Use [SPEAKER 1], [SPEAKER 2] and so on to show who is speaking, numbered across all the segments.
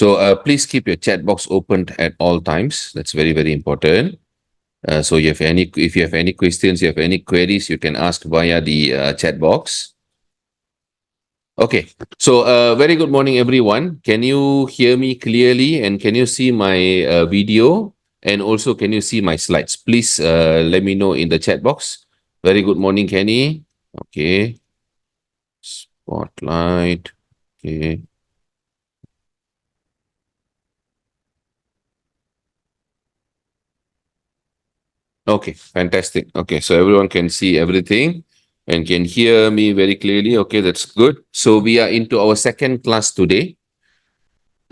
[SPEAKER 1] So please keep your chat box open at all times. That's very, very important. So if you have any questions, you have any queries, you can ask via the chat box. Okay, so very good morning, everyone. Can you hear me clearly and can you see my video? And also, can you see my slides? Please let me know in the chat box. Very good morning, Kenny. Okay. Spotlight. Okay. Okay, fantastic. Okay, so everyone can see everything and can hear me very clearly. Okay, that's good. So we are into our second class today.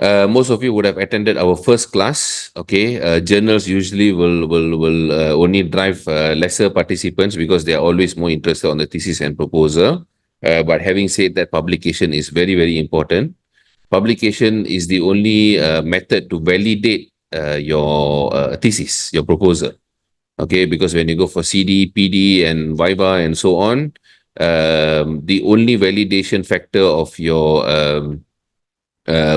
[SPEAKER 1] Most of you would have attended our first class. Okay, journals usually will only drive lesser participants because they are always more interested on the thesis and proposal. But having said that, publication is very, very important. Publication is the only method to validate your thesis, your proposal. Okay, because when you go for CD, PD, and Viva and so on, the only validation factor of your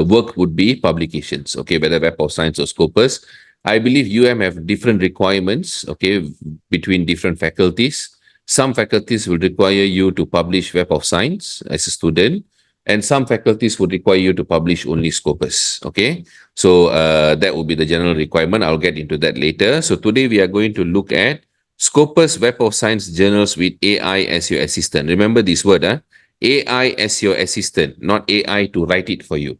[SPEAKER 1] work would be publications, okay, whether Web of Science or Scopus. I believe have different requirements, okay, between different faculties. Some faculties will require you to publish Web of Science as a student, and some faculties would require you to publish only Scopus, okay? So that would be the general requirement. I'll get into that later. So today we are going to look at Scopus Web of Science journals with AI as your assistant. Remember this word, AI as your assistant, not AI to write it for you.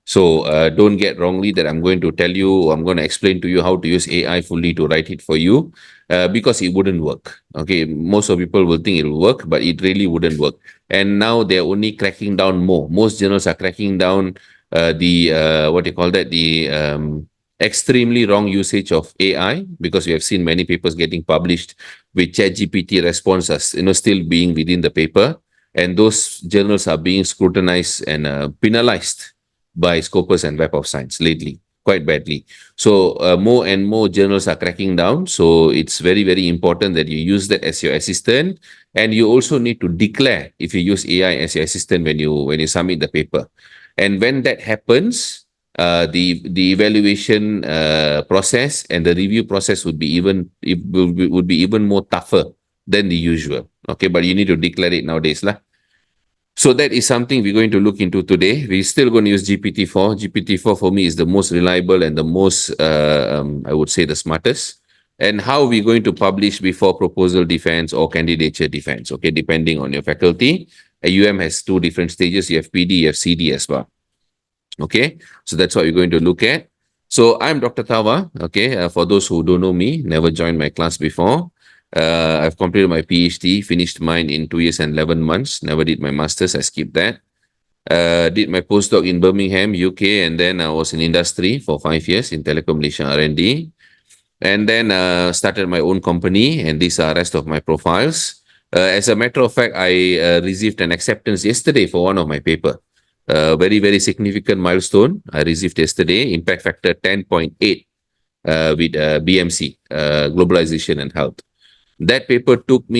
[SPEAKER 1] So don't get wrongly that I'm going to tell you, I'm going to explain to you how to use AI fully to write it for you because it wouldn't work. Okay, most of people will think it will work, but it really wouldn't work. And now they're only cracking down more. Most journals are cracking down what do you call that? The extremely wrong usage of AI because we have seen many papers getting published with ChatGPT responses, still being within the paper. And those journals are being scrutinized and penalized by Scopus and Web of Science lately, quite badly. So more and more journals are cracking down. So it's very, very important that you use that as your assistant. And you also need to declare if you use AI as your assistant when you submit the paper. And when that happens, the evaluation process and the review process would be even more tougher than the usual. Okay, but you need to declare it nowadays, lah. So that is something we're going to look into today. We're still going to use GPT-4. GPT-4 for me is the most reliable and the most, I would say, the smartest. And how we're going to publish before proposal defense or candidature defense, okay, depending on your faculty. Has two different stages. You have PD, you have CD as well. Okay, so that's what we're going to look at. So I'm Dr. Thava, okay, for those who don't know me, never joined my class before. I've completed my PhD, finished mine in 2 years and 11 months. Never did my master's, I skipped that. Did my postdoc in Birmingham, UK, and then I was in industry for 5 years in Telecom Malaysia R&D. And then started my own company, and these are the rest of my profiles. As a matter of fact, I received an acceptance yesterday for one of my paper. Very, very significant milestone I received yesterday, impact factor 10.8 with BMC, Globalization and Health. That paper took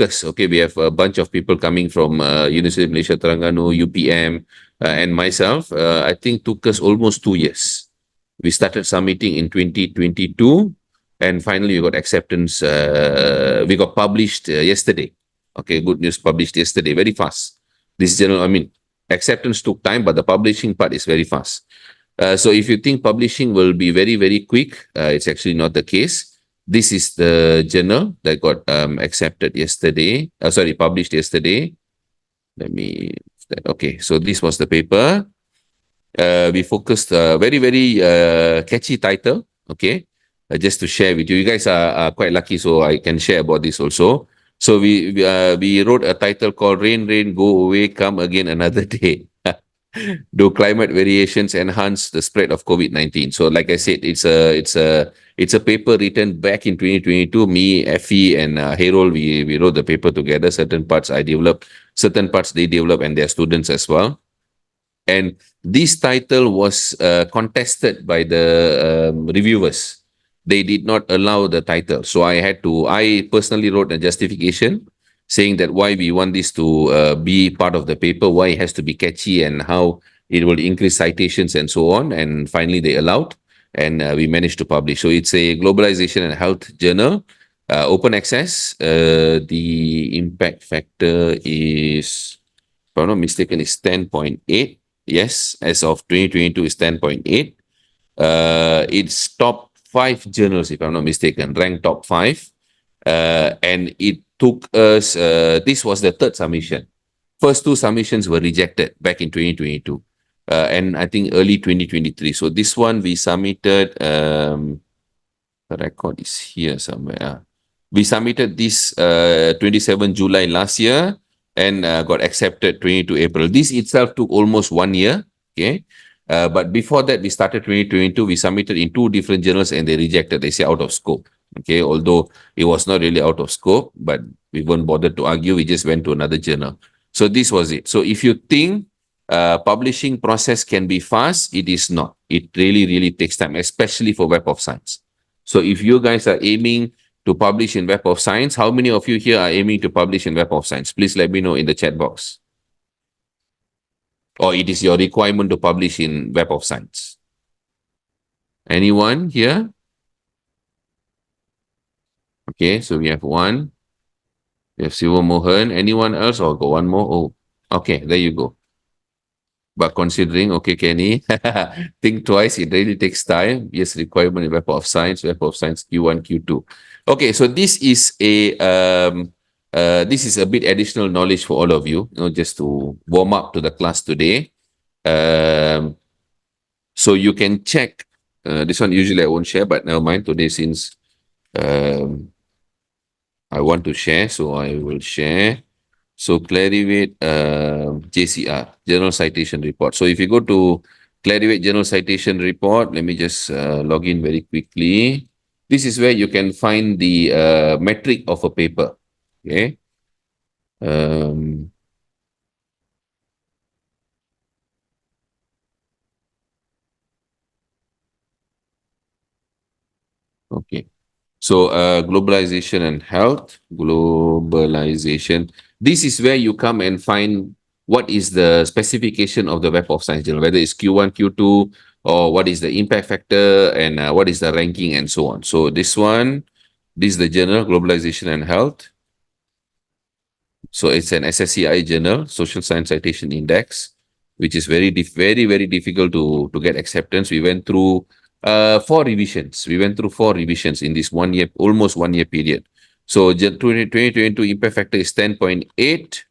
[SPEAKER 1] us, okay, we have a bunch of people coming from University of Malaysia, Terengganu, UPM, and myself. I think took us almost 2 years. We started submitting in 2022, and finally we got acceptance. We got published yesterday. Okay, good news, published yesterday, very fast. This journal, acceptance took time, but the publishing part is very fast. So if you think publishing will be very, very quick, it's actually not the case. This is the journal that got accepted yesterday. Published yesterday. Okay, so this was the paper. We focused very, very catchy title. Okay, just to share with you. You guys are quite lucky, so I can share about this also. So we wrote a title called "Rain, Rain, Go Away, Come Again Another Day." Do climate variations enhance the spread of COVID-19? So, like I said, it's a paper written back in 2022. Me, Effie, and Harold, we wrote the paper together. Certain parts I developed, certain parts they developed, and their students as well. And this title was contested by the reviewers. They did not allow the title, so I personally wrote a justification saying that why we want this to be part of the paper, why it has to be catchy, and how it will increase citations and so on. And finally, they allowed, and we managed to publish. So it's a globalization and health journal, open access. The impact factor is, if I'm not mistaken, is 10.8. Yes, as of 2022 is 10.8. It's top 5 journals, if I'm not mistaken, ranked top 5. And it took us, this was the third submission. First 2 submissions were rejected back in 2022. And I think early 2023. So this one we submitted, the record is here somewhere. We submitted this 27 July last year and got accepted 22 April. This itself took almost 1 year. Okay. But before that, we started 2022. We submitted in 2 different journals and they rejected. They say out of scope. Okay. Although it was not really out of scope, but we weren't bothered to argue. We just went to another journal. So this was it. So if you think publishing process can be fast, it is not. It really, really takes time, especially for Web of Science. So if you guys are aiming to publish in Web of Science, how many of you here are aiming to publish in Web of Science? Please let me know in the chat box. Or it is your requirement to publish in Web of Science. Anyone here? Okay, so we have one. We have Siva Mohan. Anyone else? Or go one more? Oh, okay, there you go. But considering, okay, Kenny, think twice. It really takes time. Yes, requirement in Web of Science Q1, Q2. Okay, so this is a bit additional knowledge for all of you, just to warm up to the class today. So you can check. This one usually I won't share, but never mind today since I want to share, so I will share. So Clarivate JCR, Journal Citation Report. So if you go to Clarivate Journal Citation Report, let me just log in very quickly. This is where you can find the metric of a paper. Okay. Okay. So globalization and health, globalization. This is where you come and find what is the specification of the Web of Science journal, whether it's Q1, Q2, or what is the impact factor and what is the ranking and so on. So this one, this is the journal, Globalization and Health. So it's an SSCI journal, Social Science Citation Index, which is very difficult to get acceptance. We went through 4 revisions. We went through 4 revisions in this 1 year, almost 1 year period. So 2022 impact factor is 10.8.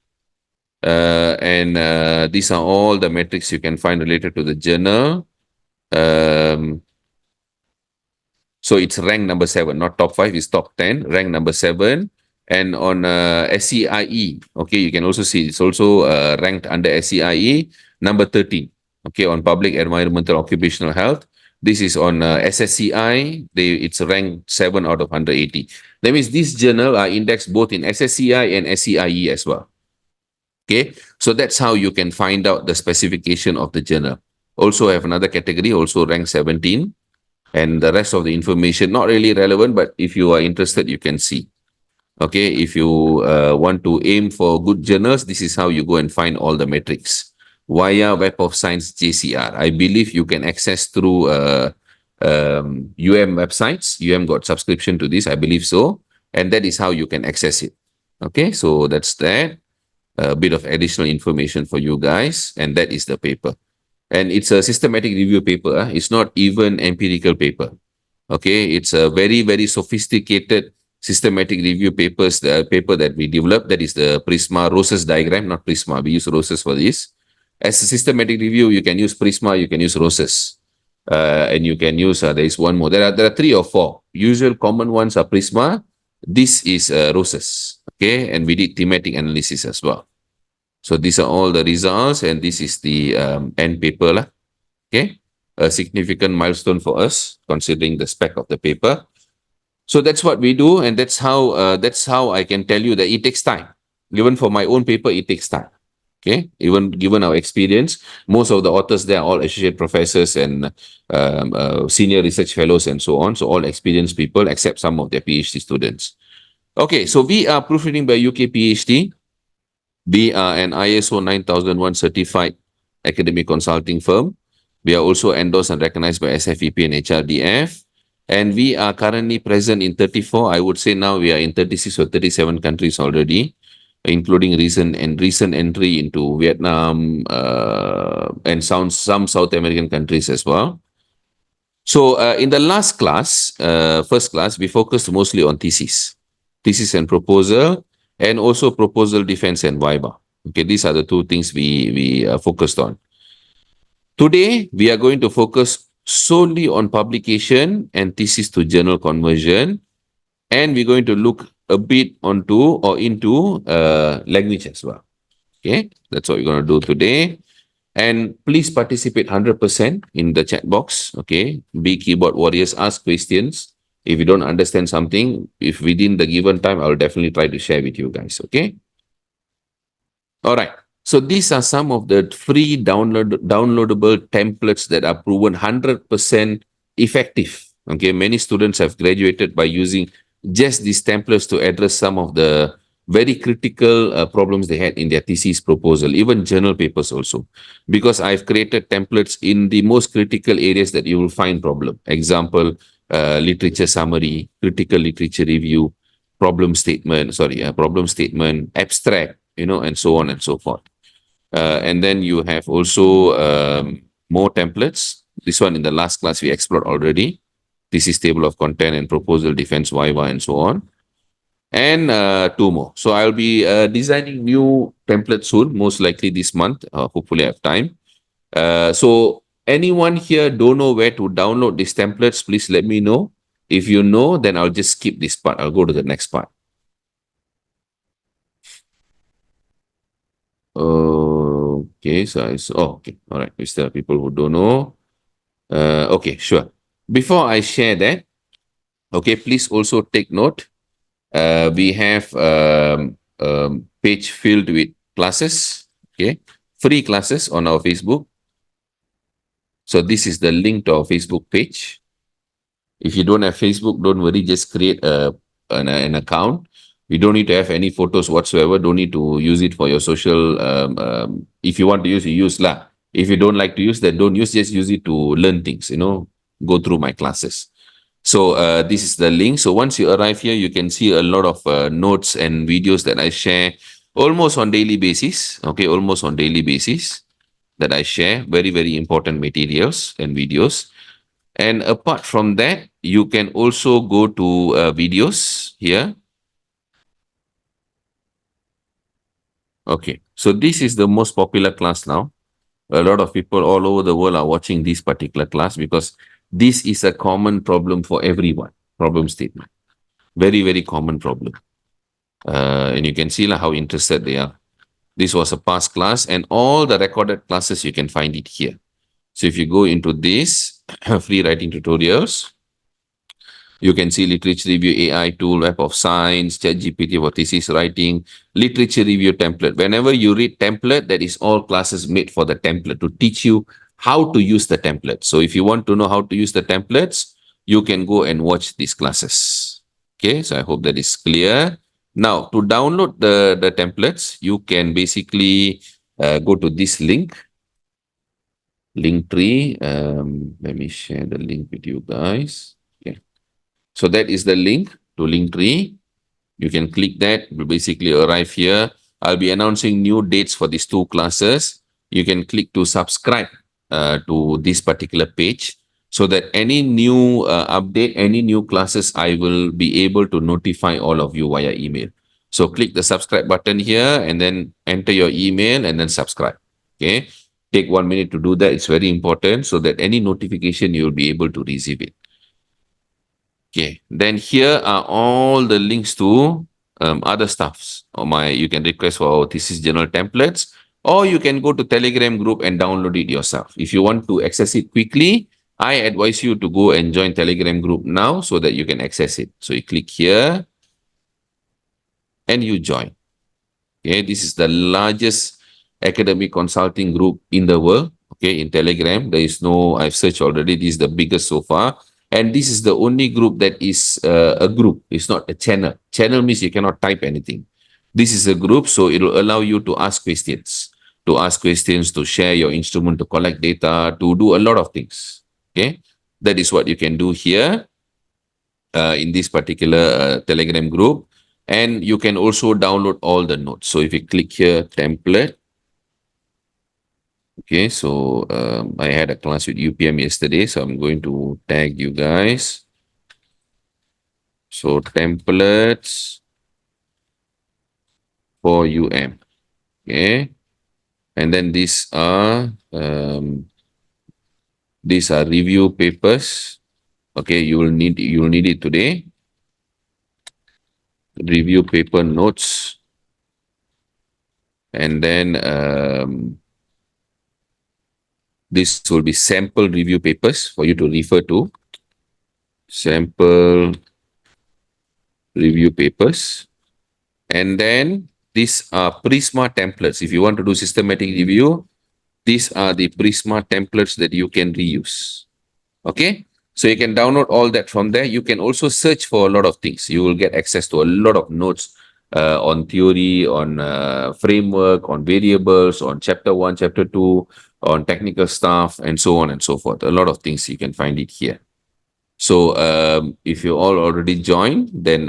[SPEAKER 1] And these are all the metrics you can find related to the journal. So it's rank number 7, not top 5, it's top 10, rank number 7. And on SCIE, okay, you can also see it's also ranked under SCIE, number 13, okay, on public environmental occupational health. This is on SSCI, it's ranked 7 out of 180. That means this journal are indexed both in SSCI and SCIE as well. Okay, so that's how you can find out the specification of the journal. Also have another category, also ranked 17. And the rest of the information, not really relevant, but if you are interested, you can see. Okay, if you want to aim for good journals, this is how you go and find all the metrics via Web of Science JCR. I believe you can access through websites. Got subscription to this, I believe so. And that is how you can access it. Okay, so that's that. A bit of additional information for you guys. And that is the paper. And it's a systematic review paper. It's not even empirical paper. Okay, it's a very sophisticated systematic review papers, the paper that we developed. That is the Prisma Roses diagram, not Prisma. We use Roses for this. As a systematic review, you can use Prisma, you can use Roses. And you can use, there is one more. There are 3 or 4. Usual common ones are Prisma. This is Roses. Okay, and we did thematic analysis as well. So these are all the results, and this is the end paper lah. Okay, a significant milestone for us considering the spec of the paper. So that's what we do, and that's how I can tell you that it takes time. Even for my own paper, it takes time. Okay, even given our experience, most of the authors there are all associate professors and senior research fellows and so on. So all experienced people, except some of their PhD students. Okay, so we are Proofreading by UK PhD. We are an ISO 9001 certified academic consulting firm. We are also endorsed and recognized by SFEP and HRDF. And we are currently present in 34. I would say now we are in 36 or 37 countries already, including recent entry into Vietnam and some South American countries as well. So in the last class, first class, we focused mostly on thesis and proposal, and also proposal defense and viva. Okay, these are the two things we focused on. Today, we are going to focus solely on publication and thesis to journal conversion, and we're going to look a bit onto or into language as well. Okay, that's what we're going to do today. And please participate 100% in the chat box. Okay, be keyboard warriors, ask questions. If you don't understand something, if within the given time, I'll definitely try to share with you guys. Okay. All right. So these are some of the free downloadable templates that are proven 100% effective. Okay, many students have graduated by using just these templates to address some of the very critical problems they had in their thesis proposal, even journal papers also. Because I've created templates in the most critical areas that you will find problem. Example, literature summary, critical literature review, problem statement, abstract, and so on and so forth. And then you have also more templates. This one in the last class we explored already. This is table of content and proposal defense, viva, and so on. And two more. So I'll be designing new templates soon, most likely this month. Hopefully I have time. So anyone here don't know where to download these templates, please let me know. If you know, then I'll just skip this part. I'll go to the next part. Okay, okay, all right. We still have people who don't know. Okay, sure. Before I share that, okay, please also take note. We have page filled with classes, okay, free classes on our Facebook. So this is the link to our Facebook page. If you don't have Facebook, don't worry, just create an account. You don't need to have any photos whatsoever. Don't need to use it for your social. If you want to use, you use lah. If you don't like to use that, don't use. Just use it to learn things. Go through my classes. So this is the link. So once you arrive here, you can see a lot of notes and videos that I share almost on daily basis. Okay, almost on daily basis that I share. Very, very important materials and videos. And apart from that, you can also go to videos here. Okay, so this is the most popular class now. A lot of people all over the world are watching this particular class because this is a common problem for everyone. Problem statement. Very, very common problem. And you can see how interested they are. This was a past class and all the recorded classes, you can find it here. So if you go into this free writing tutorials, you can see literature review AI tool, Web of Science, ChatGPT for thesis writing, literature review template. Whenever you read template, that is all classes made for the template to teach you how to use the template. So if you want to know how to use the templates, you can go and watch these classes. Okay, so I hope that is clear. Now, to download the templates, you can basically go to this link. Linktree. Let me share the link with you guys. Okay. So that is the link to Linktree. You can click that. Will basically arrive here. I'll be announcing new dates for these two classes. You can click to subscribe to this particular page so that any new update, any new classes, I will be able to notify all of you via email. So click the subscribe button here and then enter your email and then subscribe. Okay. Take 1 minute to do that. It's very important so that any notification you'll be able to receive it. Okay. Then here are all the links to other stuffs. You can request for our thesis journal templates, or you can go to Telegram group and download it yourself. If you want to access it quickly, I advise you to go and join Telegram group now so that you can access it. So you click here and you join. Okay, this is the largest academic consulting group in the world. Okay, in Telegram, there is no, I've searched already, this is the biggest so far. And this is the only group that is a group. It's not a channel. Channel means you cannot type anything. This is a group, so it will allow you to ask questions, to ask questions, to share your instrument, to collect data, to do a lot of things. Okay, that is what you can do here in this particular Telegram group. And you can also download all the notes. So if you click here, template. Okay, so I had a class with UPM yesterday, so I'm going to tag you guys. So templates for UM. Okay, and then these are review papers. Okay, you will need it today. Review paper notes, and then this will be sample review papers for you to refer to. Sample review papers, and then these are Prisma templates. If you want to do systematic review, these are the Prisma templates that you can reuse. Okay, so you can download all that from there. You can also search for a lot of things. You will get access to a lot of notes on theory, on framework, on variables, on chapter 1, chapter 2, on technical stuff, and so on and so forth. A lot of things you can find it here. So if you all already joined, then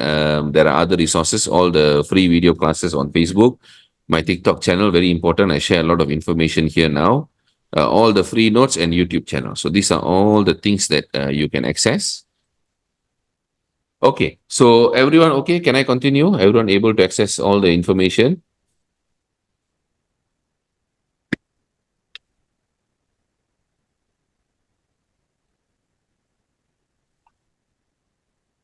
[SPEAKER 1] there are other resources, all the free video classes on Facebook, my TikTok channel, very important. I share a lot of information here now, all the free notes and YouTube channel. So these are all the things that you can access. Okay, so everyone, okay, can I continue? Everyone able to access all the information?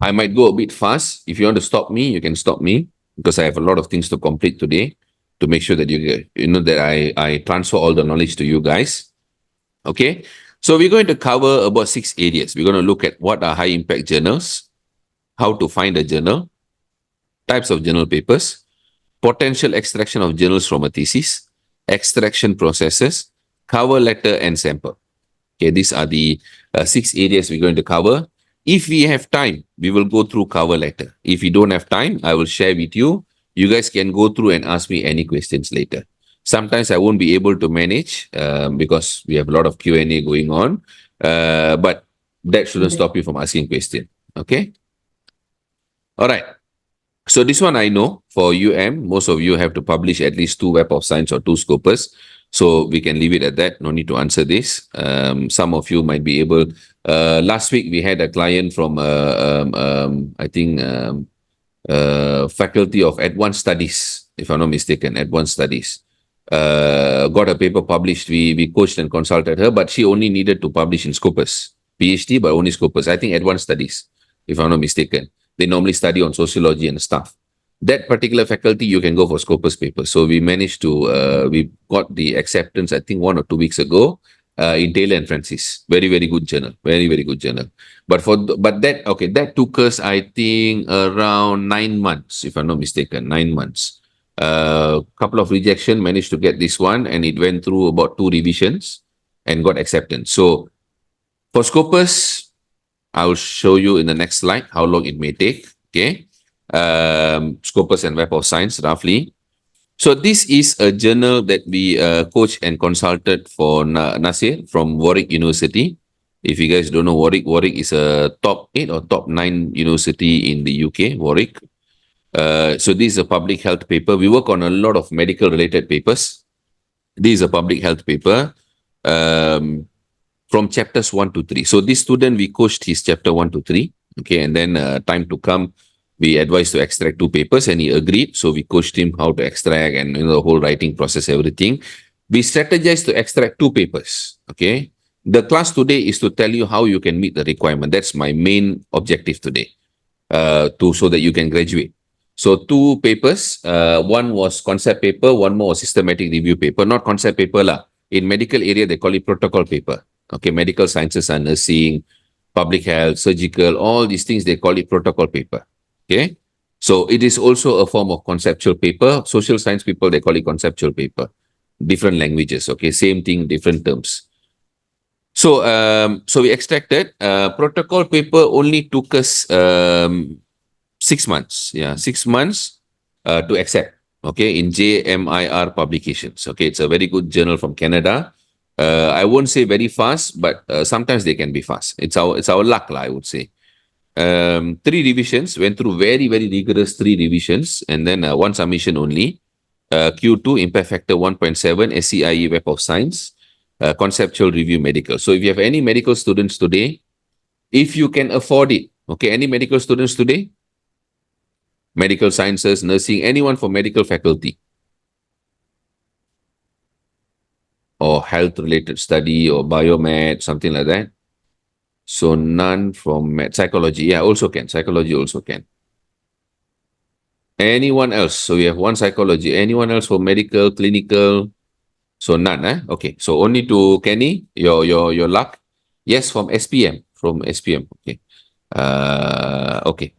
[SPEAKER 1] I might go a bit fast. If you want to stop me, you can stop me because I have a lot of things to complete today to make sure that you know that I transfer all the knowledge to you guys. Okay, so we're going to cover about 6 areas. We're going to look at what are high impact journals, how to find a journal, types of journal papers, potential extraction of journals from a thesis, extraction processes, cover letter, and sample. Okay, these are the 6 areas we're going to cover. If we have time, we will go through cover letter. If we don't have time, I will share with you. You guys can go through and ask me any questions later. Sometimes I won't be able to manage because we have a lot of Q&A going on. But that shouldn't stop you from asking questions. Okay? All right. So this one I know for UM, most of you have to publish at least 2 Web of Science or 2 Scopus. So we can leave it at that. No need to answer this. Some of you might be able. Last week we had a client from I think Faculty of Advanced Studies, if I'm not mistaken, Advanced Studies. Got a paper published. We coached and consulted her, but she only needed to publish in Scopus. PhD, but only Scopus. I think Advanced Studies, if I'm not mistaken. They normally study on sociology and stuff. That particular faculty, you can go for Scopus paper. So we managed to, we got the acceptance, I think 1 or 2 weeks ago, in Taylor and Francis. Very, very good journal. Very, very good journal. But that took us, I think, around 9 months, if I'm not mistaken, 9 months. Couple of rejection, managed to get this one, and it went through about 2 revisions and got acceptance. So for Scopus, I will show you in the next slide how long it may take. Okay, Scopus and Web of Science roughly. So this is a journal that we coached and consulted for Nasir from Warwick University. If you guys don't know Warwick is a top 8 or top 9 university in the UK, Warwick. So this is a public health paper. We work on a lot of medical related papers. This is a public health paper. From chapters 1 to 3. So this student, we coached his chapter 1 to 3. Okay, and then time to come, we advised to extract 2 papers and he agreed. So we coached him how to extract and the whole writing process, everything. We strategized to extract 2 papers. Okay, the class today is to tell you how you can meet the requirement. That's my main objective today, so that you can graduate. So 2 papers, one was concept paper, one more was systematic review paper, not concept paper lah. In medical area, they call it protocol paper. Okay, medical sciences and nursing, public health, surgical, all these things, they call it protocol paper. Okay, so it is also a form of conceptual paper. Social science people, they call it conceptual paper. Different languages, okay, same thing, different terms. So, so we extracted. Protocol paper only took us 6 months. Yeah, 6 months to accept. okay, in JMIR publications. Okay, it's a very good journal from Canada. I won't say very fast, but sometimes they can be fast. It's our luck, lah, I would say. Three revisions, went through very, very rigorous three revisions, and then one submission only. Q2, impact factor 1.7, SCIE Web of Science, conceptual review medical. So if you have any medical students today, if you can afford it, okay, any medical students today, medical sciences, nursing, anyone from medical faculty or health related study or biomed, something like that. So none from psychology. Yeah, also can. Psychology also can. Anyone else? So we have one psychology. Anyone else for medical, clinical? So none, eh? Okay. So only to Kenny, your luck. Yes, from SPM. From SPM. Okay. Okay.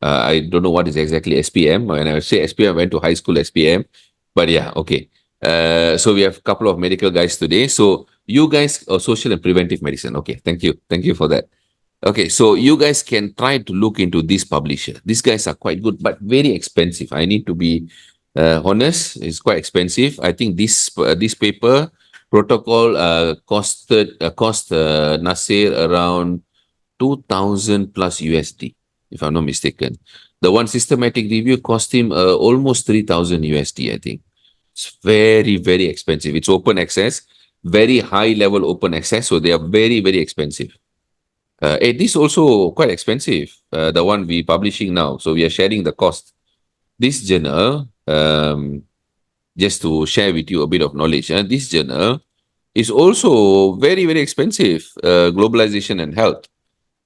[SPEAKER 1] I don't know what is exactly SPM. When I say SPM, I went to high school SPM. But yeah, okay. So we have a couple of medical guys today. So you guys are social and preventive medicine. Okay, thank you. Thank you for that. Okay, so you guys can try to look into this publisher. These guys are quite good, but very expensive. I need to be honest. It's quite expensive. I think this paper protocol cost Nasir around 2,000 plus USD, if I'm not mistaken. The one systematic review cost him almost 3,000 USD, I think. It's very, very expensive. It's open access, very high level open access. So they are very, very expensive. This also quite expensive, the one we publishing now. So we are sharing the cost. This journal, just to share with you a bit of knowledge, this journal is also very, very expensive, globalization and health.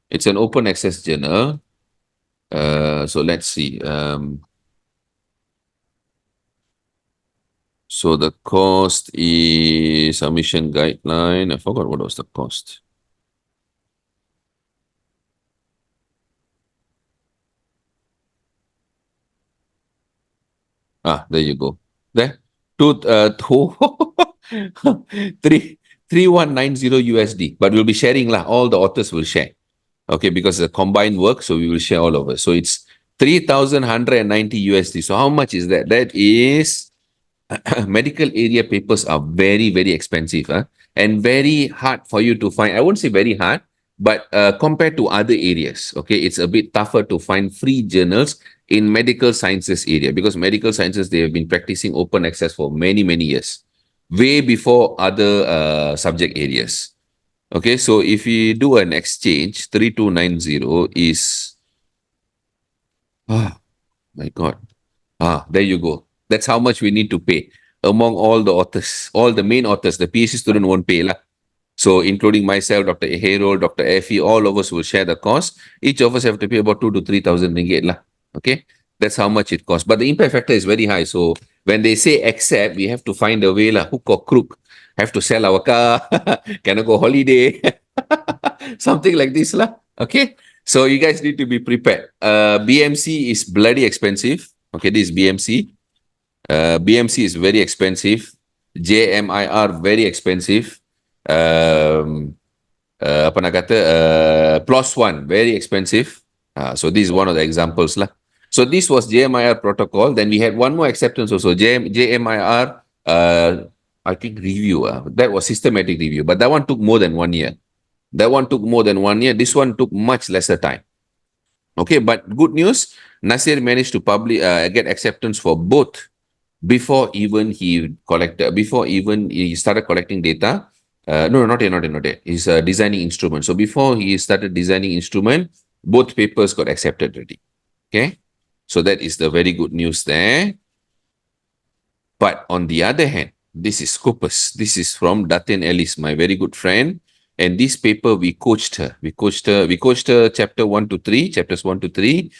[SPEAKER 1] It's an open access journal. So let's see. So the cost is submission guideline. I forgot what was the cost. There you go. There. Two, three, 3190 USD. But we'll be sharing lah. All the authors will share. Okay, because the combined work, so we will share all over. So it's 3,190 USD. So how much is that? That is medical area papers are very, very expensive, and very hard for you to find. I won't say very hard, but compared to other areas, okay, it's a bit tougher to find free journals in medical sciences area, because medical sciences, they have been practicing open access for many, many years, way before other subject areas. Okay, so if we do an exchange, 3290 is, oh my God. There you go. That's how much we need to pay among all the authors, all the main authors. The PhD student won't pay lah. So including myself, Dr. Hero, Dr. Effie, all of us will share the cost. Each of us have to pay about 2 to 3,000 ringgit lah. Okay, that's how much it costs. But the impact factor is very high. So when they say accept, we have to find a way lah, hook or crook. Have to sell our car, cannot go holiday, something like this lah. Okay, so you guys need to be prepared. BMC is bloody expensive. Okay, this is BMC. BMC is very expensive. JMIR very expensive. Apa nak kata, PLOS ONE very expensive. So this is one of the examples lah. So this was JMIR protocol. Then we had one more acceptance also, JMIR, I think review. That was systematic review, but that one took more than 1 year. This one took much lesser time. Okay, but good news, Nasir managed to get acceptance for both before even he started collecting data. No, not yet. He's designing instrument. So before he started designing instrument, both papers got accepted already. Okay, so that is the very good news there. But on the other hand, this is Scopus. This is from Datin Ellis, my very good friend. And this paper, we coached her. We coached her chapters 1 to 3.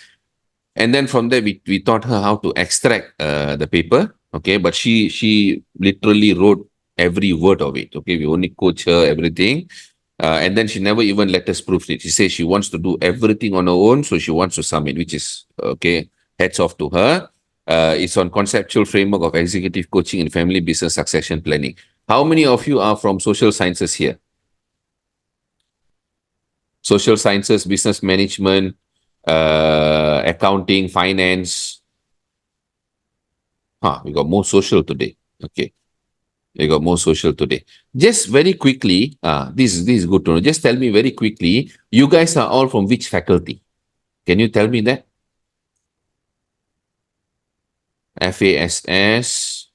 [SPEAKER 1] And then from there, we taught her how to extract the paper. Okay, but she literally wrote every word of it. Okay, we only coach her everything. And then she never even let us proofread. She says she wants to do everything on her own, so she wants to submit, which is okay. Hats off to her. It's on conceptual framework of executive coaching in family business succession planning. How many of you are from social sciences here? Social sciences, business management, accounting, finance. We got more social today. Okay. We got more social today. Just very quickly, this is good to know. Just tell me very quickly, you guys are all from which faculty? Can you tell me that? FASS.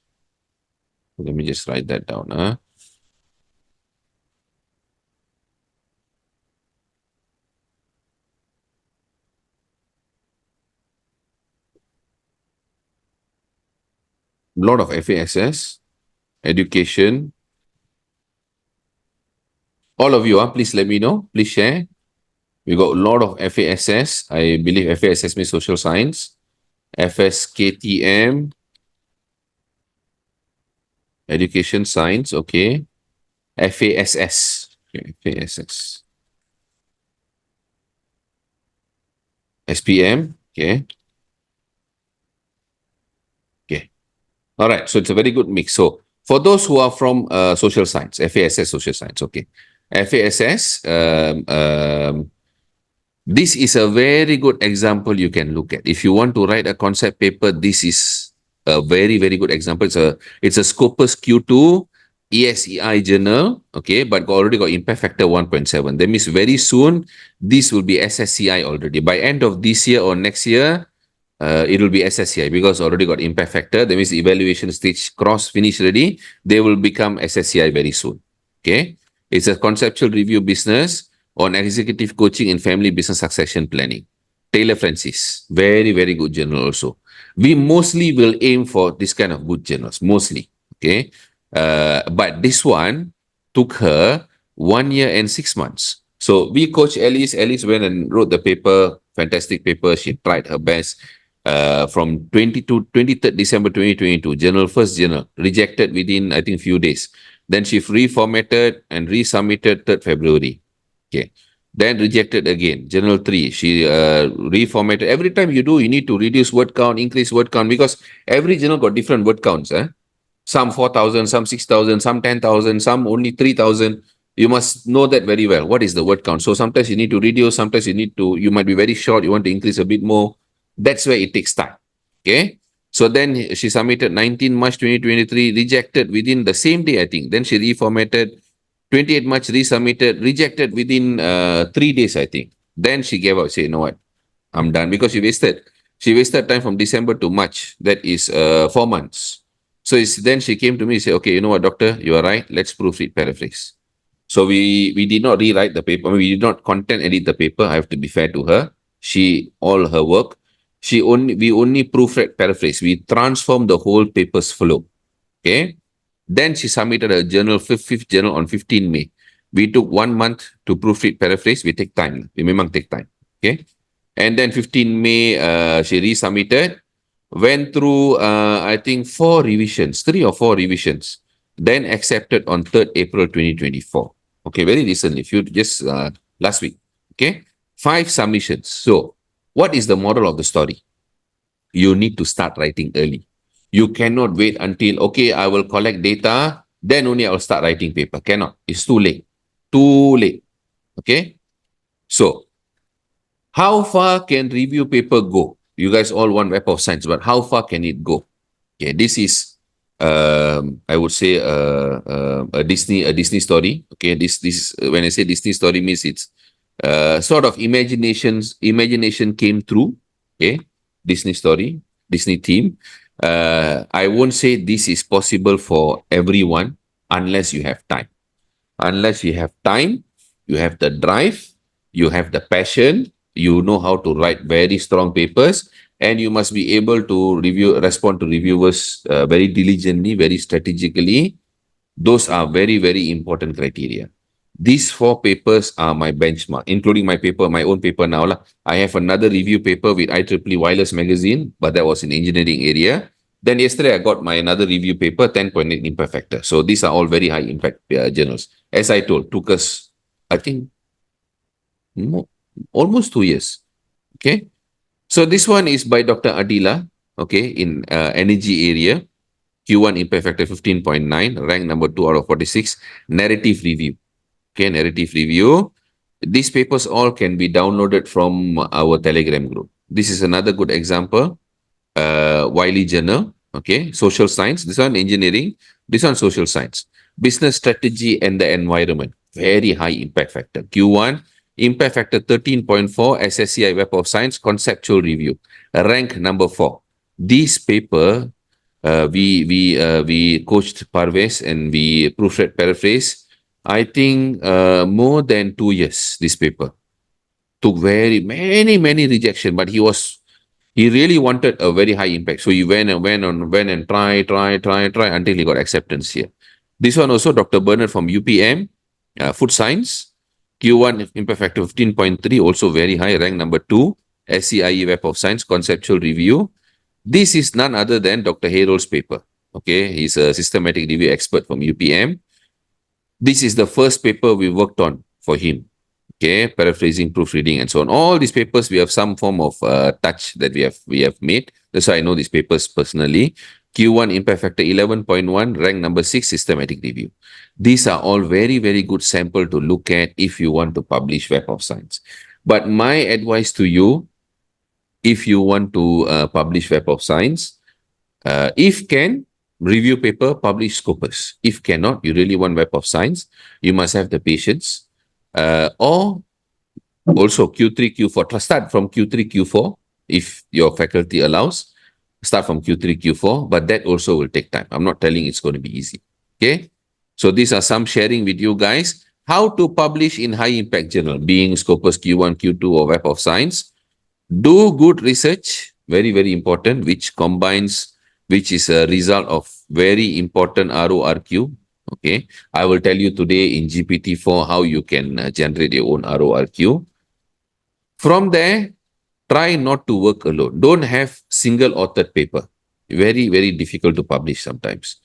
[SPEAKER 1] Let me just write that down. Lot of FASS, education. All of you, please let me know. Please share. We got a lot of FASS. I believe FASS means social science. FSKTM, education science. Okay. FASS. Okay, FASS. SPM. Okay. Okay. All right. So it's a very good mix. So for those who are from social science, FASS social science. Okay. FASS, this is a very good example you can look at. If you want to write a concept paper, this is a very, very good example. It's a Scopus Q2 ESEI journal, okay, but already got impact factor 1.7. That means very soon, this will be SSCI already. By end of this year or next year, it will be SSCI because already got impact factor. That means evaluation stage cross finish ready. They will become SSCI very soon. Okay. It's a conceptual review business on executive coaching and family business succession planning. Taylor Francis, very, very good journal also. We mostly will aim for this kind of good journals, mostly. Okay. But this one took her 1 year and 6 months. So we coach Alice. Alice went and wrote the paper, fantastic paper. She tried her best. From 23rd December 2022, journal, first journal, rejected within, I think, few days. Then she reformatted and resubmitted 3rd February. Okay. Then rejected again. Journal 3, she reformatted. Every time you do, you need to reduce word count, increase word count, because every journal got different word counts. Some 4,000, some 6,000, some 10,000, some only 3,000. You must know that very well. What is the word count? So sometimes you need to reduce, sometimes you might be very short, you want to increase a bit more. That's where it takes time. Okay. So then she submitted 19 March 2023, rejected within the same day, I think. Then she reformatted 28 March, resubmitted, rejected within 3 days, I think. Then she gave up, say, you know what, I'm done, because she wasted time from December to March. That is 4 months. So then she came to me and said, okay, you know what, doctor, you are right. Let's proofread, paraphrase. So we did not rewrite the paper. We did not content edit the paper. I have to be fair to her. All her work, we only proofread, paraphrase. We transformed the whole paper's flow. Okay. Then she submitted a journal, fifth journal on 15 May. We took 1 month to proofread, paraphrase. We take time. We memang take time. Okay. And then 15 May, she resubmitted, went through, I think, 3 or 4 revisions, then accepted on 3rd April 2024. Okay, very recently, just last week. Okay, 5 submissions. So, what is the moral of the story? You need to start writing early. You cannot wait until, okay, I will collect data, then only I will start writing paper. Cannot. It's too late. Too late. Okay? So, how far can review paper go? You guys all want Web of Science, but how far can it go? Okay, this is, I would say, a Disney story. Okay, this when I say Disney story means it's sort of imagination came through. Okay, Disney story, Disney theme. I won't say this is possible for everyone unless you have time. Unless you have time, you have the drive, you have the passion, you know how to write very strong papers, and you must be able to respond to reviewers very diligently, very strategically. Those are very, very important criteria. These 4 papers are my benchmark, including my own paper now. I have another review paper with IEEE Wireless Magazine, but that was in engineering area. Then yesterday I got my another review paper, 10.8 impact factor. So these are all very high impact journals. As I told, took us, I think, almost 2 years. Okay. So this one is by Dr. Adila, okay, in energy area. Q1 impact factor 15.9, rank number 2 out of 46. Narrative review. Okay, narrative review. These papers all can be downloaded from our Telegram group. This is another good example. Wiley Journal. Okay, social science. This one engineering. This one social science. Business strategy and the environment. Very high impact factor. Q1 impact factor 13.4. SSCI Web of Science conceptual review. Rank number 4. This paper, we coached Parvez and we proofread paraphrase. I think more than 2 years. This paper took very many rejection, but he really wanted a very high impact. So he went and try until he got acceptance here. This one also, Dr. Bernard from UPM, food science, Q1 impact factor 15.3, also very high, rank number 2, SCIE Web of Science conceptual review. This is none other than Dr. Harold's paper. Okay, he's a systematic review expert from UPM. This is the first paper we worked on for him. Okay, paraphrasing, proofreading, and so on. All these papers, we have some form of touch that we have made. That's why I know these papers personally. Q1 impact factor 11.1, rank number 6, systematic review. These are all very good sample to look at if you want to publish Web of Science. But my advice to you, if you want to publish Web of Science, if can, review paper, publish Scopus. If cannot, you really want Web of Science, you must have the patience. Or also Q3, Q4. Start from Q3, Q4 if your faculty allows. Start from Q3, Q4, but that also will take time. I'm not telling it's going to be easy. Okay? So these are some sharing with you guys. How to publish in high impact journal, being Scopus Q1, Q2 or Web of Science. Do good research, very important, which is a result of very important RORQ. Okay, I will tell you today in GPT-4 how you can generate your own RORQ. From there, try not to work alone. Don't have single authored paper. Very difficult to publish sometimes.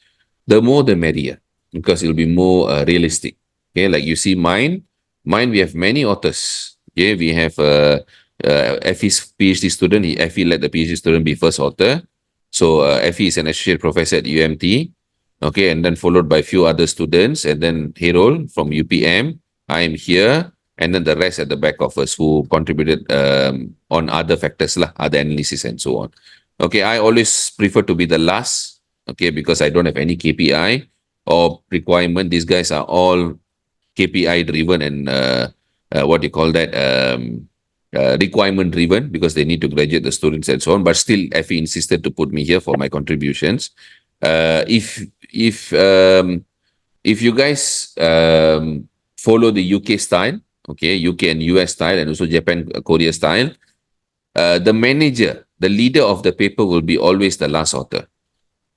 [SPEAKER 1] The more the merrier, because it will be more realistic. Okay, like you see mine we have many authors. Okay, we have FE's PhD student. FE let the PhD student be first author. So FE is an associate professor at UMT. Okay, and then followed by a few other students, and then Harold from UPM. I am here, and then the rest at the back of us who contributed on other factors, other analysis and so on. Okay, I always prefer to be the last, okay, because I don't have any KPI or requirement. These guys are all KPI driven and what do you call that? Requirement driven, because they need to graduate the students and so on. But still, FE insisted to put me here for my contributions. If you guys follow the UK style, okay, UK and US style, and also Japan, Korea style, the manager, the leader of the paper will be always the last author.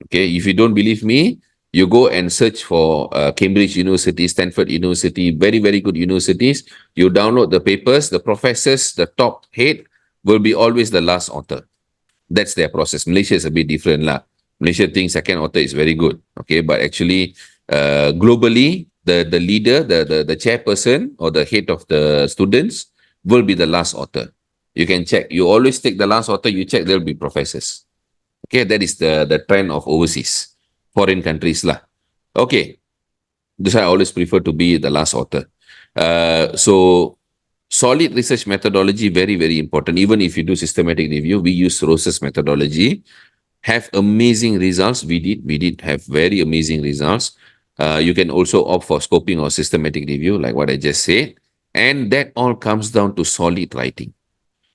[SPEAKER 1] Okay, if you don't believe me, you go and search for Cambridge University, Stanford University, very good universities. You download the papers, the professors, the top head will be always the last author. That's their process. Malaysia is a bit different lah. Malaysia thinks second author is very good. Okay, but actually, globally, the leader, the chairperson or the head of the students will be the last author. You can check. You always take the last author, you check, there will be professors. Okay, that is the trend of overseas, foreign countries lah. Okay, this I always prefer to be the last author. So, solid research methodology, very important. Even if you do systematic review, we use WoS methodology. Have amazing results. We did have very amazing results. You can also opt for scoping or systematic review, like what I just said. And that all comes down to solid writing.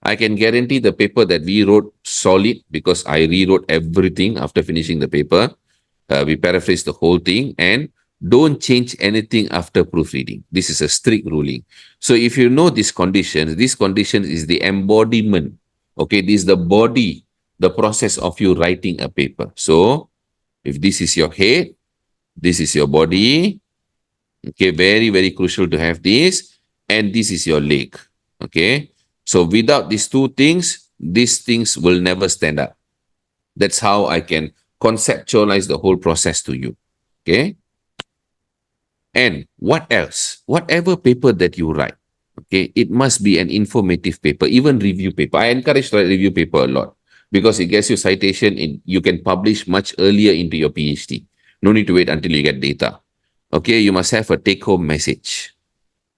[SPEAKER 1] I can guarantee the paper that we wrote solid, because I rewrote everything after finishing the paper. We paraphrased the whole thing, and don't change anything after proofreading. This is a strict ruling. So if you know these conditions is the embodiment. Okay, this is the body, the process of you writing a paper. So if this is your head, this is your body. Okay, very crucial to have this. And this is your leg. Okay, so without these two things, these things will never stand up. That's how I can conceptualize the whole process to you. Okay. And what else? Whatever paper that you write, okay, it must be an informative paper, even review paper. I encourage to write review paper a lot, because it gets you citation. You can publish much earlier into your PhD. No need to wait until you get data. Okay, you must have a take-home message.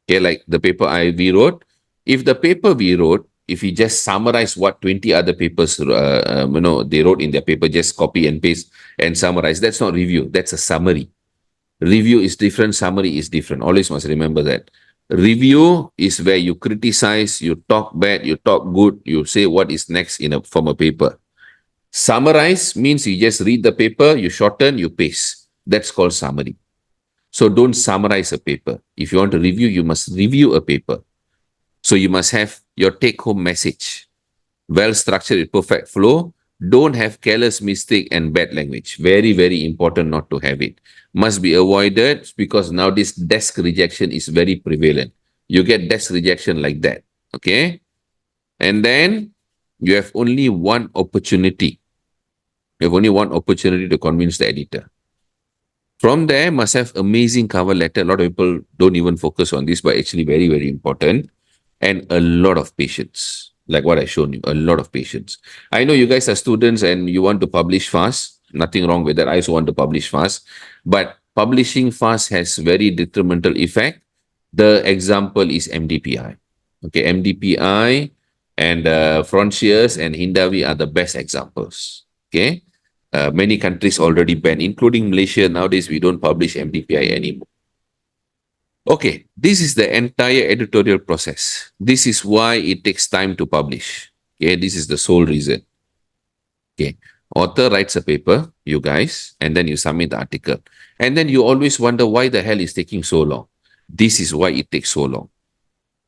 [SPEAKER 1] Okay, like the paper we wrote. If the paper we wrote if you just summarize what 20 other papers, they wrote in their paper, just copy and paste and summarize. That's not review. That's a summary. Review is different. Summary is different. Always must remember that. Review is where you criticize, you talk bad, you talk good, you say what is next from a paper. Summarize means you just read the paper, you shorten, you paste. That's called summary. So don't summarize a paper. If you want to review, you must review a paper. So you must have your take-home message, well structured with perfect flow. Don't have careless mistake and bad language. Very, very important not to have it. Must be avoided because now this desk rejection is very prevalent. You get desk rejection like that. Okay. And then you have only one opportunity. You have only one opportunity to convince the editor. From there, must have amazing cover letter. A lot of people don't even focus on this, but actually very, very important. And a lot of patience, like what I shown you, a lot of patience. I know you guys are students and you want to publish fast. Nothing wrong with that. I also want to publish fast. But publishing fast has very detrimental effect. The example is MDPI. Okay, MDPI and Frontiers and Hindawi are the best examples. Okay, many countries already ban, including Malaysia. Nowadays, we don't publish MDPI anymore. Okay, this is the entire editorial process. This is why it takes time to publish. Okay, this is the sole reason. Okay, author writes a paper, you guys, and then you submit the article. And then you always wonder why the hell is taking so long. This is why it takes so long.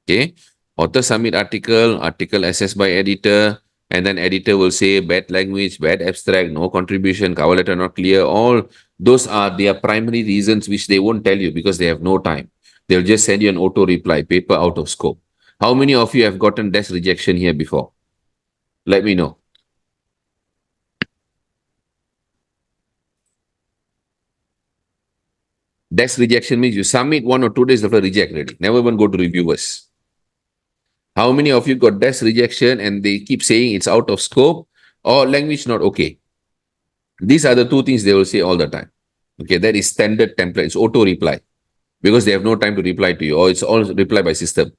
[SPEAKER 1] Okay, author submit article, article assessed by editor, and then editor will say bad language, bad abstract, no contribution, cover letter not clear. All those are their primary reasons which they won't tell you because they have no time. They'll just send you an auto reply, paper out of scope. How many of you have gotten desk rejection here before? Let me know. Desk rejection means you submit 1 or 2 days after reject already. Never even go to reviewers. How many of you got desk rejection and they keep saying it's out of scope or language not okay? These are the two things they will say all the time. Okay, that is standard template. It's auto reply because they have no time to reply to you or it's all reply by system.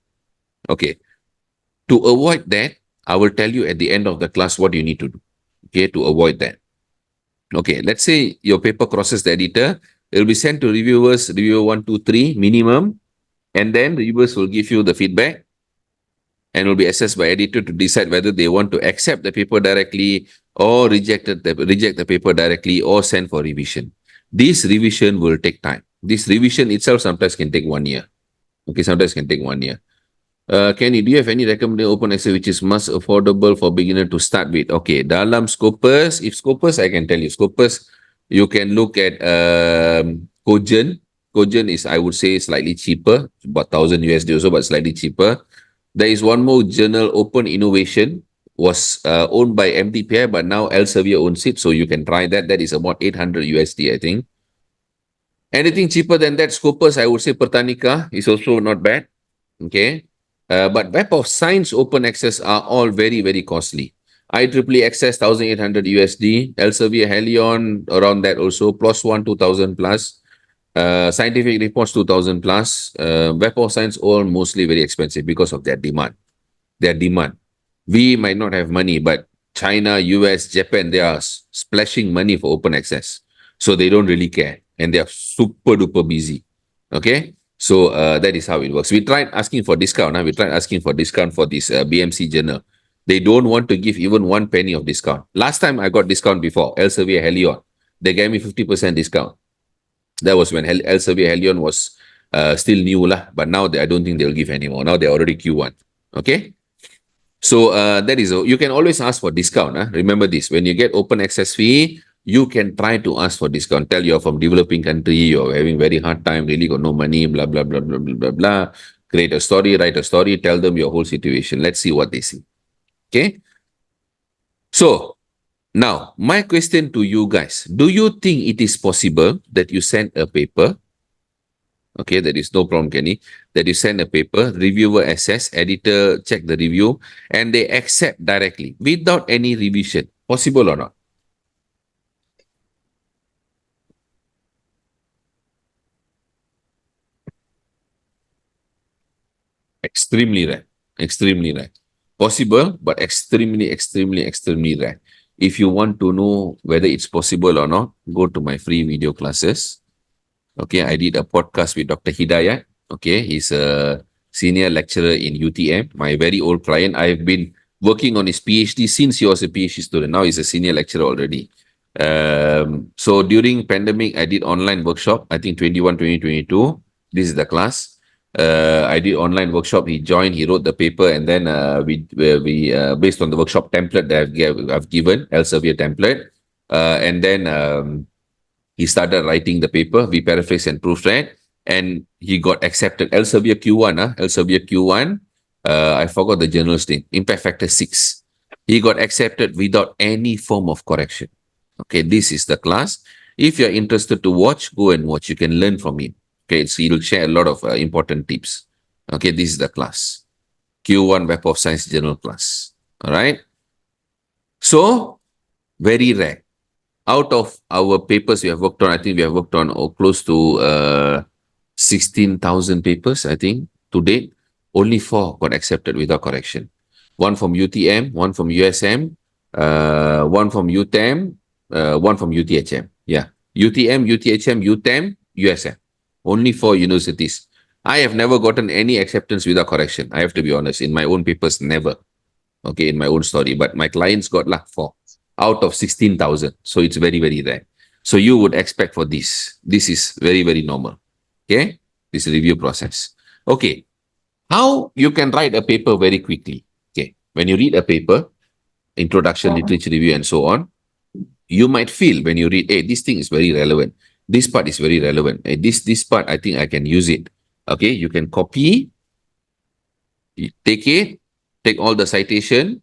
[SPEAKER 1] Okay. To avoid that, I will tell you at the end of the class what you need to do. Okay, to avoid that. Okay, let's say your paper crosses the editor. It will be sent to reviewers, reviewer 1, 2, 3 minimum. And then reviewers will give you the feedback and will be assessed by editor to decide whether they want to accept the paper directly or reject the paper directly or send for revision. This revision will take time. This revision itself sometimes can take 1 year. Okay, sometimes can take 1 year. Kenny, do you have any recommended open access which is most affordable for beginner to start with? Okay, dalam Scopus, if Scopus, I can tell you, Scopus, you can look at Cogent. Cogent is, I would say, slightly cheaper, about 1,000 USD also, but slightly cheaper. There is one more journal, Open Innovation, was owned by MDPI, but now Elsevier owns it, so you can try that. That is about 800 USD, I think. Anything cheaper than that, Scopus, I would say Pertanica is also not bad. Okay. But Web of Science open access are all very, very costly. IEEE access 1,800 USD, Elsevier Helion around that also, plus one 2,000 plus. Scientific reports 2,000 plus. Web of Science all mostly very expensive because of their demand. Their demand. We might not have money, but China, US, Japan, they are splashing money for open access. So they don't really care. And they are super duper busy. Okay. So that is how it works. We tried asking for discount. We tried asking for discount for this BMC journal. They don't want to give even 1 penny of discount. Last time I got discount before, Elsevier Helion. They gave me 50% discount. That was when Elsevier Helion was still new lah. But now I don't think they'll give anymore. Now they're already Q1. Okay. So that is, you can always ask for discount. Remember this, when you get open access fee, you can try to ask for discount. Tell you're from developing country, you're having very hard time, really got no money, blah, blah, blah, blah, blah, blah, blah. Create a story, write a story, tell them your whole situation. Let's see what they see. Okay. So now my question to you guys, do you think it is possible that you send a paper? Okay, there is no problem, Kenny. That you send a paper, reviewer assess, editor check the review, and they accept directly without any revision. Possible or not? Extremely rare. Extremely rare. Possible, but extremely rare. If you want to know whether it's possible or not, go to my free video classes. Okay, I did a podcast with Dr. Hidayat. Okay, he's a senior lecturer in UTM, my very old client. I've been working on his PhD since he was a PhD student. Now he's a senior lecturer already. So during pandemic, I did online workshop, I think 2022. This is the class. I did online workshop. He joined, he wrote the paper, and then we based on the workshop template that I've given, Elsevier template. And then he started writing the paper. We paraphrased and proofread, and he got accepted. Elsevier Q1, Elsevier Q1. I forgot the journal's name. Impact Factor 6. He got accepted without any form of correction. Okay, this is the class. If you're interested to watch, go and watch. You can learn from him. Okay, so he'll share a lot of important tips. Okay, this is the class. Q1 Web of Science Journal class. All right. So, very rare. Out of our papers we have worked on, I think we have worked on close to 16,000 papers, I think, to date. Only 4 got accepted without correction. One from UTM, one from USM, one from UTM, one from UTHM. Yeah. UTM, UTHM, UTM, USM. Only 4 universities. I have never gotten any acceptance without correction. I have to be honest. In my own papers, never. Okay, in my own story. But my clients got 4 out of 16,000. So it's very, very rare. So you would expect for this. This is very, very normal. Okay, this review process. Okay, how you can write a paper very quickly. Okay, when you read a paper, introduction, literature review, and so on, you might feel when you read, hey, this thing is very relevant. This part is very relevant. Hey, this part, I think I can use it. Okay, you can copy, take all the citation,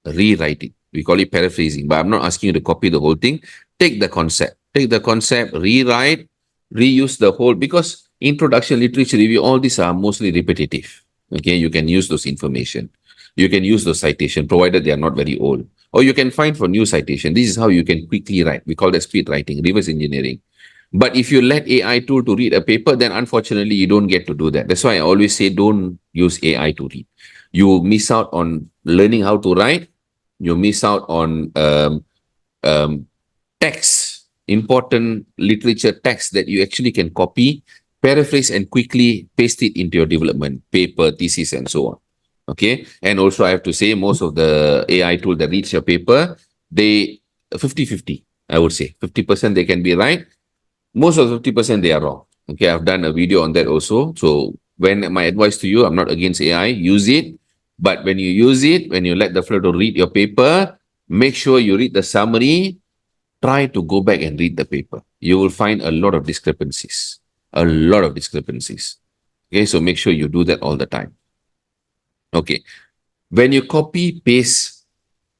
[SPEAKER 1] rewrite it. We call it paraphrasing, but I'm not asking you to copy the whole thing. Take the concept, rewrite, reuse the whole, because introduction, literature review, all these are mostly repetitive. Okay, you can use those information. You can use those citation, provided they are not very old. Or you can find for new citation. This is how you can quickly write. We call that speed writing, reverse engineering. But if you let AI tool to read a paper, then unfortunately you don't get to do that. That's why I always say don't use AI to read. You miss out on learning how to write. You miss out on text, important literature text that you actually can copy, paraphrase, and quickly paste it into your development, paper, thesis, and so on. Okay. And also I have to say most of the AI tool that reads your paper, they 50-50, I would say. 50% they can be right. Most of the 50% they are wrong. Okay. I've done a video on that also. So when my advice to you, I'm not against AI, use it. But when you use it, when you let the flow to read your paper, make sure you read the summary, try to go back and read the paper. You will find a lot of discrepancies. Okay. So make sure you do that all the time. Okay. When you copy, paste,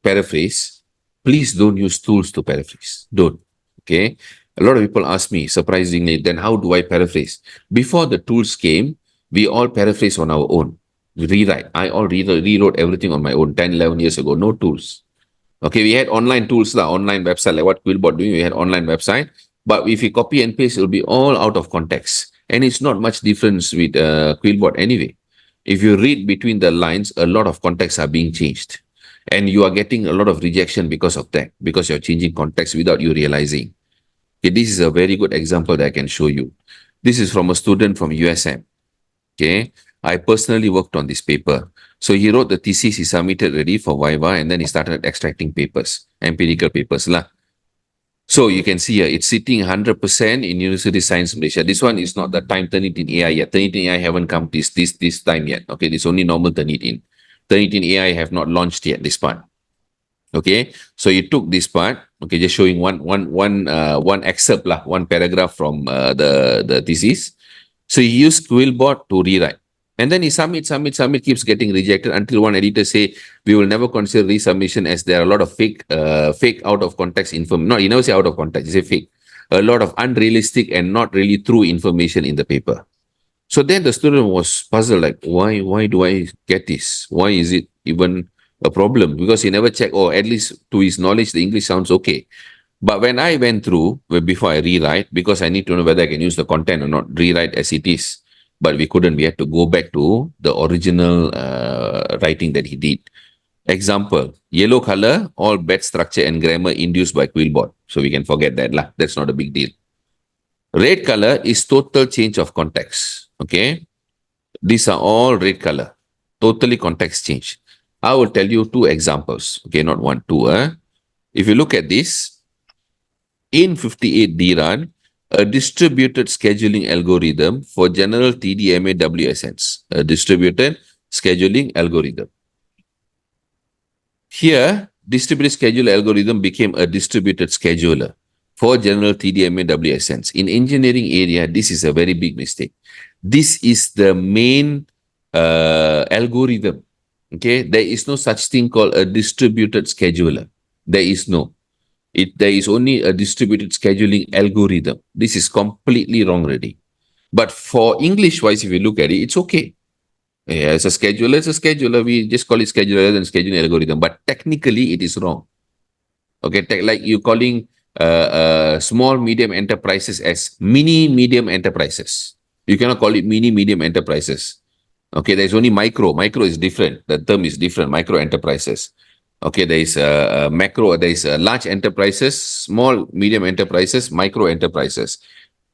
[SPEAKER 1] paraphrase, please don't use tools to paraphrase. Don't. Okay. A lot of people ask me, surprisingly, then how do I paraphrase? Before the tools came, we all paraphrase on our own. We rewrite. I all rewrote everything on my own 10, 11 years ago. No tools. Okay. We had online tools, online website, like what Quillbot doing. We had online website. But if you copy and paste, it will be all out of context. And it's not much difference with Quillbot anyway. If you read between the lines, a lot of contexts are being changed. And you are getting a lot of rejection because of that, because you're changing context without you realizing. Okay, this is a very good example that I can show you. This is from a student from USM. Okay, I personally worked on this paper. So he wrote the thesis, he submitted ready for Viva, and then he started extracting papers, empirical papers lah. So you can see here, it's sitting 100% in University Science Malaysia. This one is not the time Turnitin AI yet. Turnitin AI haven't come this time yet. Okay, this only normal Turnitin. Turnitin AI have not launched yet this part. Okay, so you took this part. Okay, just showing one excerpt lah, one paragraph from the thesis. So he used Quillbot to rewrite. And then he submit, keeps getting rejected until one editor say, we will never consider resubmission as there are a lot of fake out of context information. No, he never say out of context, he say fake. A lot of unrealistic and not really true information in the paper. So then the student was puzzled, like, why do I get this? Why is it even a problem? Because he never checked, or at least to his knowledge, the English sounds okay. But when I went through, before I rewrite, because I need to know whether I can use the content or not, rewrite as it is. But we couldn't. We had to go back to the original writing that he did. Example, yellow color, all bad structure and grammar induced by Quillbot. So we can forget that lah. That's not a big deal. Red color is total change of context. Okay. These are all red color. Totally context change. I will tell you two examples. Okay, not one, two. If you look at this, in 58D run, a distributed scheduling algorithm for general TDMA WSNs. A distributed scheduling algorithm. Here, distributed schedule algorithm became a distributed scheduler for general TDMA WSNs. In engineering area, this is a very big mistake. This is the main algorithm. Okay, there is no such thing called a distributed scheduler. There is no. There is only a distributed scheduling algorithm. This is completely wrong already. But for English-wise, if you look at it, it's okay. Yeah, it's a scheduler. We just call it scheduler rather than scheduling algorithm. But technically, it is wrong. Okay, like you calling small, medium enterprises as mini, medium enterprises. You cannot call it mini, medium enterprises. Okay, there's only micro. Micro is different. The term is different. Micro enterprises. Okay, there is a macro. There is a large enterprises, small, medium enterprises, micro enterprises.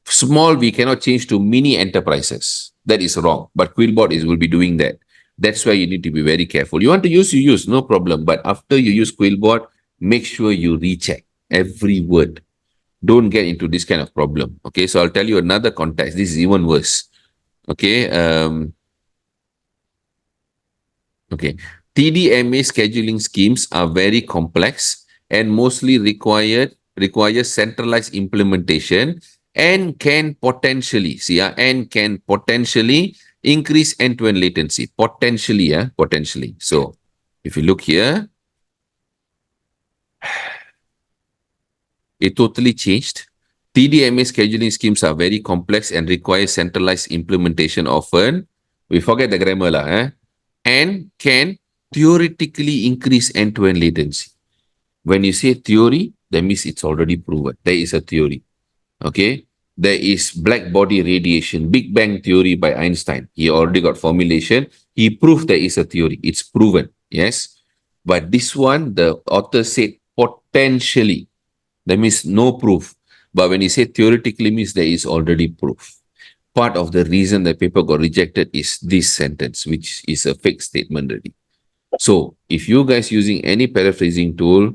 [SPEAKER 1] Small, we cannot change to mini enterprises. That is wrong. But Quillbot will be doing that. That's why you need to be very careful. You want to use, you use, no problem. But after you use Quillbot, make sure you recheck every word. Don't get into this kind of problem. Okay, so I'll tell you another context. This is even worse. Okay, okay. TDMA scheduling schemes are very complex and mostly require centralized implementation and can potentially, increase end-to-end latency. Potentially. So if you look here, it totally changed. TDMA scheduling schemes are very complex and require centralized implementation often. We forget the grammar lah, and can theoretically increase end-to-end latency. When you say theory, that means it's already proven. There is a theory. Okay. There is black body radiation, Big Bang theory by Einstein. He already got formulation. He proved there is a theory. It's proven. Yes. But this one, the author said potentially. That means no proof. But when he said theoretically, means there is already proof. Part of the reason the paper got rejected is this sentence, which is a fake statement already. So if you guys using any paraphrasing tool,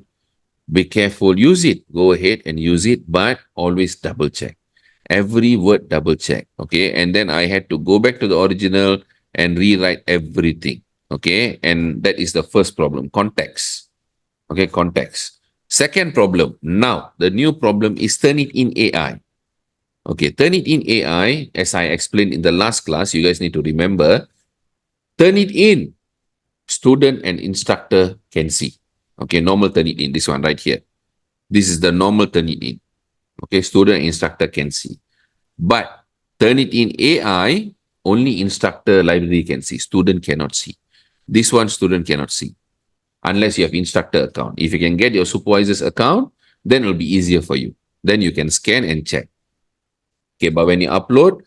[SPEAKER 1] be careful, use it. Go ahead and use it, but always double check. Every word double check. Okay. And then I had to go back to the original and rewrite everything. Okay. And that is the first problem. Context. Okay. Context. Second problem. Now, the new problem is turn it in AI. Okay. Turn it in AI, as I explained in the last class, you guys need to remember, turn it in. Student and instructor can see. Okay, normal turn it in, this one right here. This is the normal turn it in. Okay, student and instructor can see. But turn it in AI, only instructor library can see. Student cannot see. This one student cannot see. Unless you have instructor account. If you can get your supervisor's account, then it will be easier for you. Then you can scan and check. Okay, but when you upload,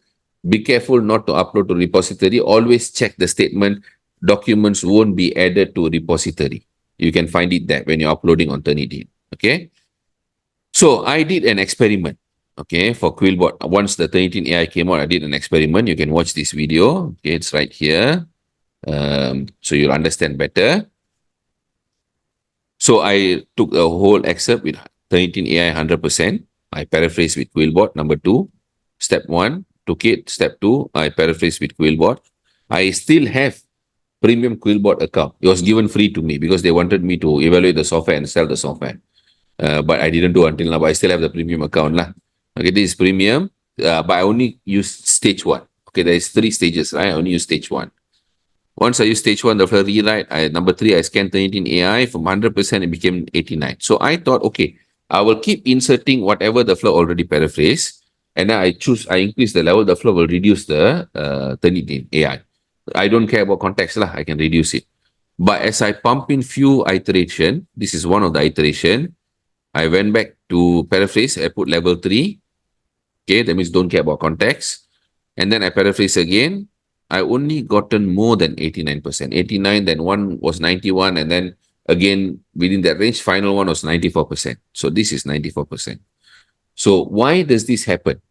[SPEAKER 1] be careful not to upload to repository. Always check the statement. Documents won't be added to repository. You can find it there when you're uploading on Turnitin. Okay. So I did an experiment. Okay. For Quillbot. Once the Turnitin AI came out, I did an experiment. You can watch this video. Okay. It's right here. So you'll understand better. So I took a whole excerpt with Turnitin AI 100%. I paraphrased with Quillbot. Number 2. Step 1. Took it. Step 2. I paraphrased with Quillbot. I still have premium Quillbot account. It was given free to me because they wanted me to evaluate the software and sell the software. But I didn't do until now, but I still have the premium account lah. Okay, this is premium, but I only use stage 1. Okay, there is 3 stages, right? I only use stage 1. Once I use stage 1, the rewrite, number 3, I scanned it in AI. From 100%, it became 89. So I thought, okay, I will keep inserting whatever the flow already paraphrased. And then I increase the level, the flow will reduce the Turnitin AI. I don't care about context lah. I can reduce it. But as I pump in few iteration, this is one of the iteration. I went back to paraphrase. I put level 3. Okay, that means don't care about context. And then I paraphrase again. I only gotten more than 89%. 89, then one was 91, and then again, within that range, final one was 94%. So this is 94%. So why does this happen?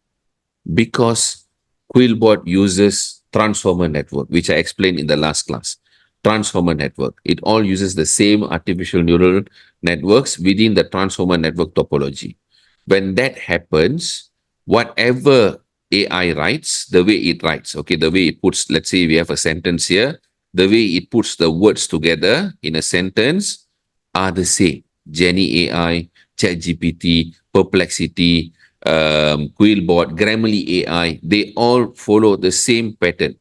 [SPEAKER 1] Because Quillbot uses transformer network, which I explained in the last class. Transformer network. It all uses the same artificial neural networks within the transformer network topology. When that happens, whatever AI writes, the way it writes, okay, the way it puts, let's say we have a sentence here, the way it puts the words together in a sentence are the same. Jenny AI, ChatGPT, Perplexity, Quillbot, Grammarly AI, they all follow the same pattern.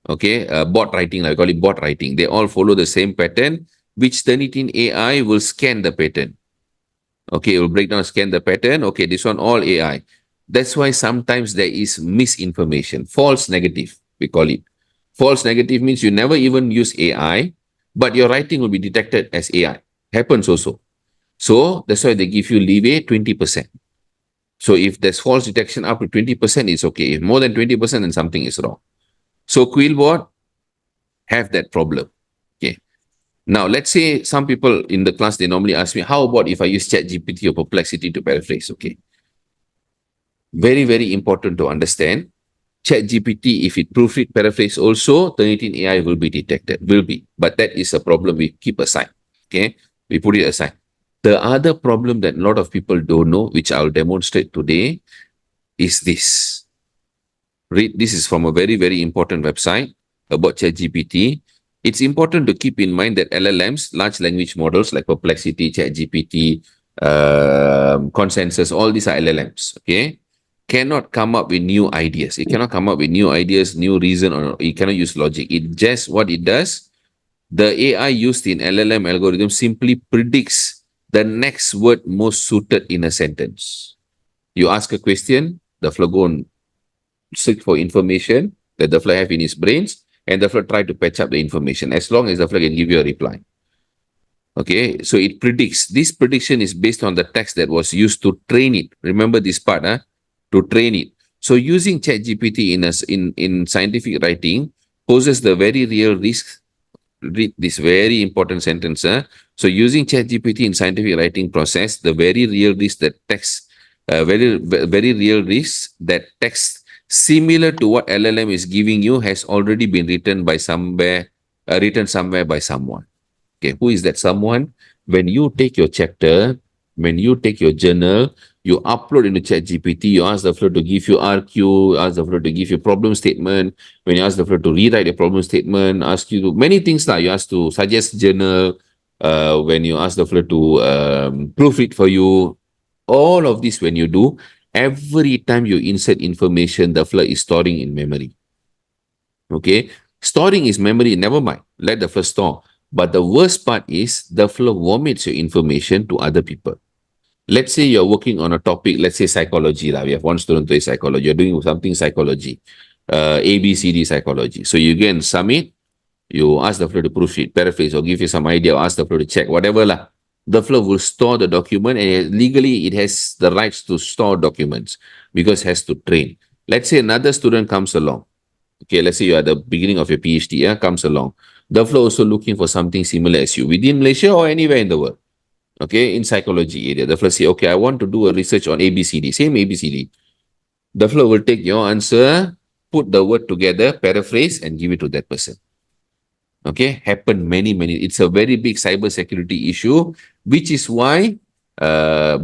[SPEAKER 1] Okay, bot writing, I call it bot writing. They all follow the same pattern, which Turnitin AI will scan the pattern. Okay, it will break down, scan the pattern. Okay, this one all AI. That's why sometimes there is misinformation, false negative, we call it. False negative means you never even use AI, but your writing will be detected as AI. Happens also. So that's why they give you leeway 20%. So if there's false detection up to 20%, it's okay. If more than 20%, then something is wrong. So Quillbot have that problem. Okay. Now, let's say some people in the class, they normally ask me, how about if I use ChatGPT or Perplexity to paraphrase? Okay. Very, very important to understand. ChatGPT, if it proofread paraphrase also, Turnitin AI will be detected, will be. But that is a problem we keep aside. Okay. We put it aside. The other problem that a lot of people don't know, which I'll demonstrate today, is this. This is from a very, very important website about ChatGPT. It's important to keep in mind that LLMs, large language models like Perplexity, ChatGPT, Consensus, all these are LLMs, okay? Cannot come up with new ideas. It cannot come up with new ideas, new reason, or it cannot use logic. It just, what it does, the AI used in LLM algorithm simply predicts the next word most suited in a sentence. You ask a question, the flow go and seek for information that the flow have in his brains, and the flow try to patch up the information as long as the flow can give you a reply. Okay, so it predicts. This prediction is based on the text that was used to train it. Remember this part, to train it. So using ChatGPT in scientific writing poses the very real risk. Read this very important sentence. So using ChatGPT in scientific writing process, the very real risk that text, very real risk that text similar to what LLM is giving you has already been written by somewhere by someone. Okay, who is that someone? When you take your chapter, when you take your journal, you upload into ChatGPT, you ask the flow to give you RQ, ask the flow to give you problem statement. When you ask the flow to rewrite a problem statement, ask you to many things like you ask to suggest journal, when you ask the flow to proofread for you, all of this when you do, every time you insert information, the flow is storing in memory. Okay, storing is memory, never mind, let the flow store. But the worst part is the flow vomits your information to other people. Let's say you're working on a topic, let's say psychology. We have one student doing psychology. You're doing something psychology, ABCD psychology. So you can submit, you ask the flow to proofread, paraphrase, or give you some idea, or ask the flow to check, whatever lah. The flow will store the document, and legally it has the rights to store documents because it has to train. Let's say another student comes along. Okay, let's say you're at the beginning of your PhD, comes along. The flow also looking for something similar as you within Malaysia or anywhere in the world. Okay, in psychology area, the flow say, okay, I want to do a research on ABCD, same ABCD. The flow will take your answer, put the word together, paraphrase, and give it to that person. Okay, happen many. It's a very big cyber security issue, which is why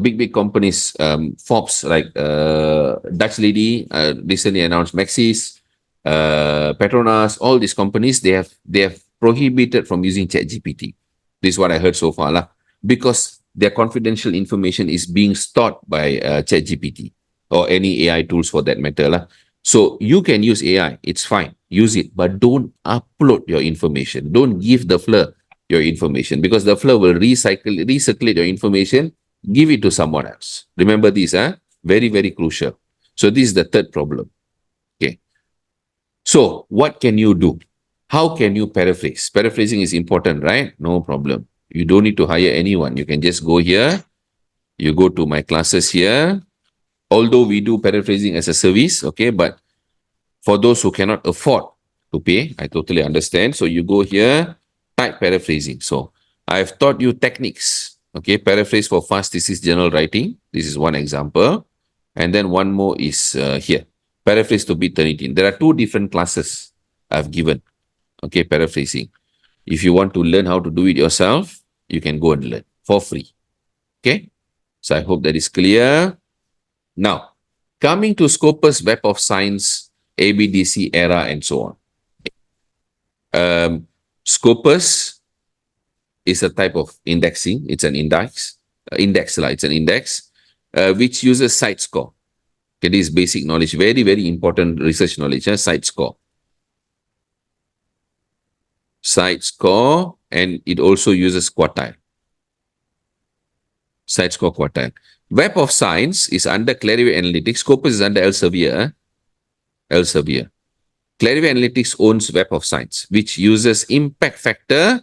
[SPEAKER 1] big companies, Forbes, like Dutch lady recently announced, Maxis, Petronas, all these companies, they have prohibited from using ChatGPT. This is what I heard so far, lah, because their confidential information is being stored by ChatGPT or any AI tools for that matter, lah. So you can use AI, it's fine, use it, but don't upload your information. Don't give the flow your information because the flow will recirculate your information, give it to someone else. Remember this, very, very crucial. So this is the third problem. Okay. So what can you do? How can you paraphrase? Paraphrasing is important, right? No problem. You don't need to hire anyone. You can just go here. You go to my classes here. Although we do paraphrasing as a service, okay, but for those who cannot afford to pay. I totally understand. So you go here, type paraphrasing. So I've taught you techniques. Okay, paraphrase for fast thesis journal writing. This is one example. And then one more is here, paraphrase to beat Turnitin. There are two different classes I've given. Okay, paraphrasing. If you want to learn how to do it yourself, you can go and learn for free. Okay, so I hope that is clear. Now, coming to Scopus, Web of Science, ABDC, ERA, and so on. Scopus is a type of indexing. It's an index. It's an index which uses site score. Okay, this is basic knowledge, very, very important research knowledge, site score. Site score, and it also uses quartile. Site score quartile. Web of Science is under Clarivate Analytics. Scopus is under Elsevier. Elsevier. Clarivate Analytics owns Web of Science, which uses impact factor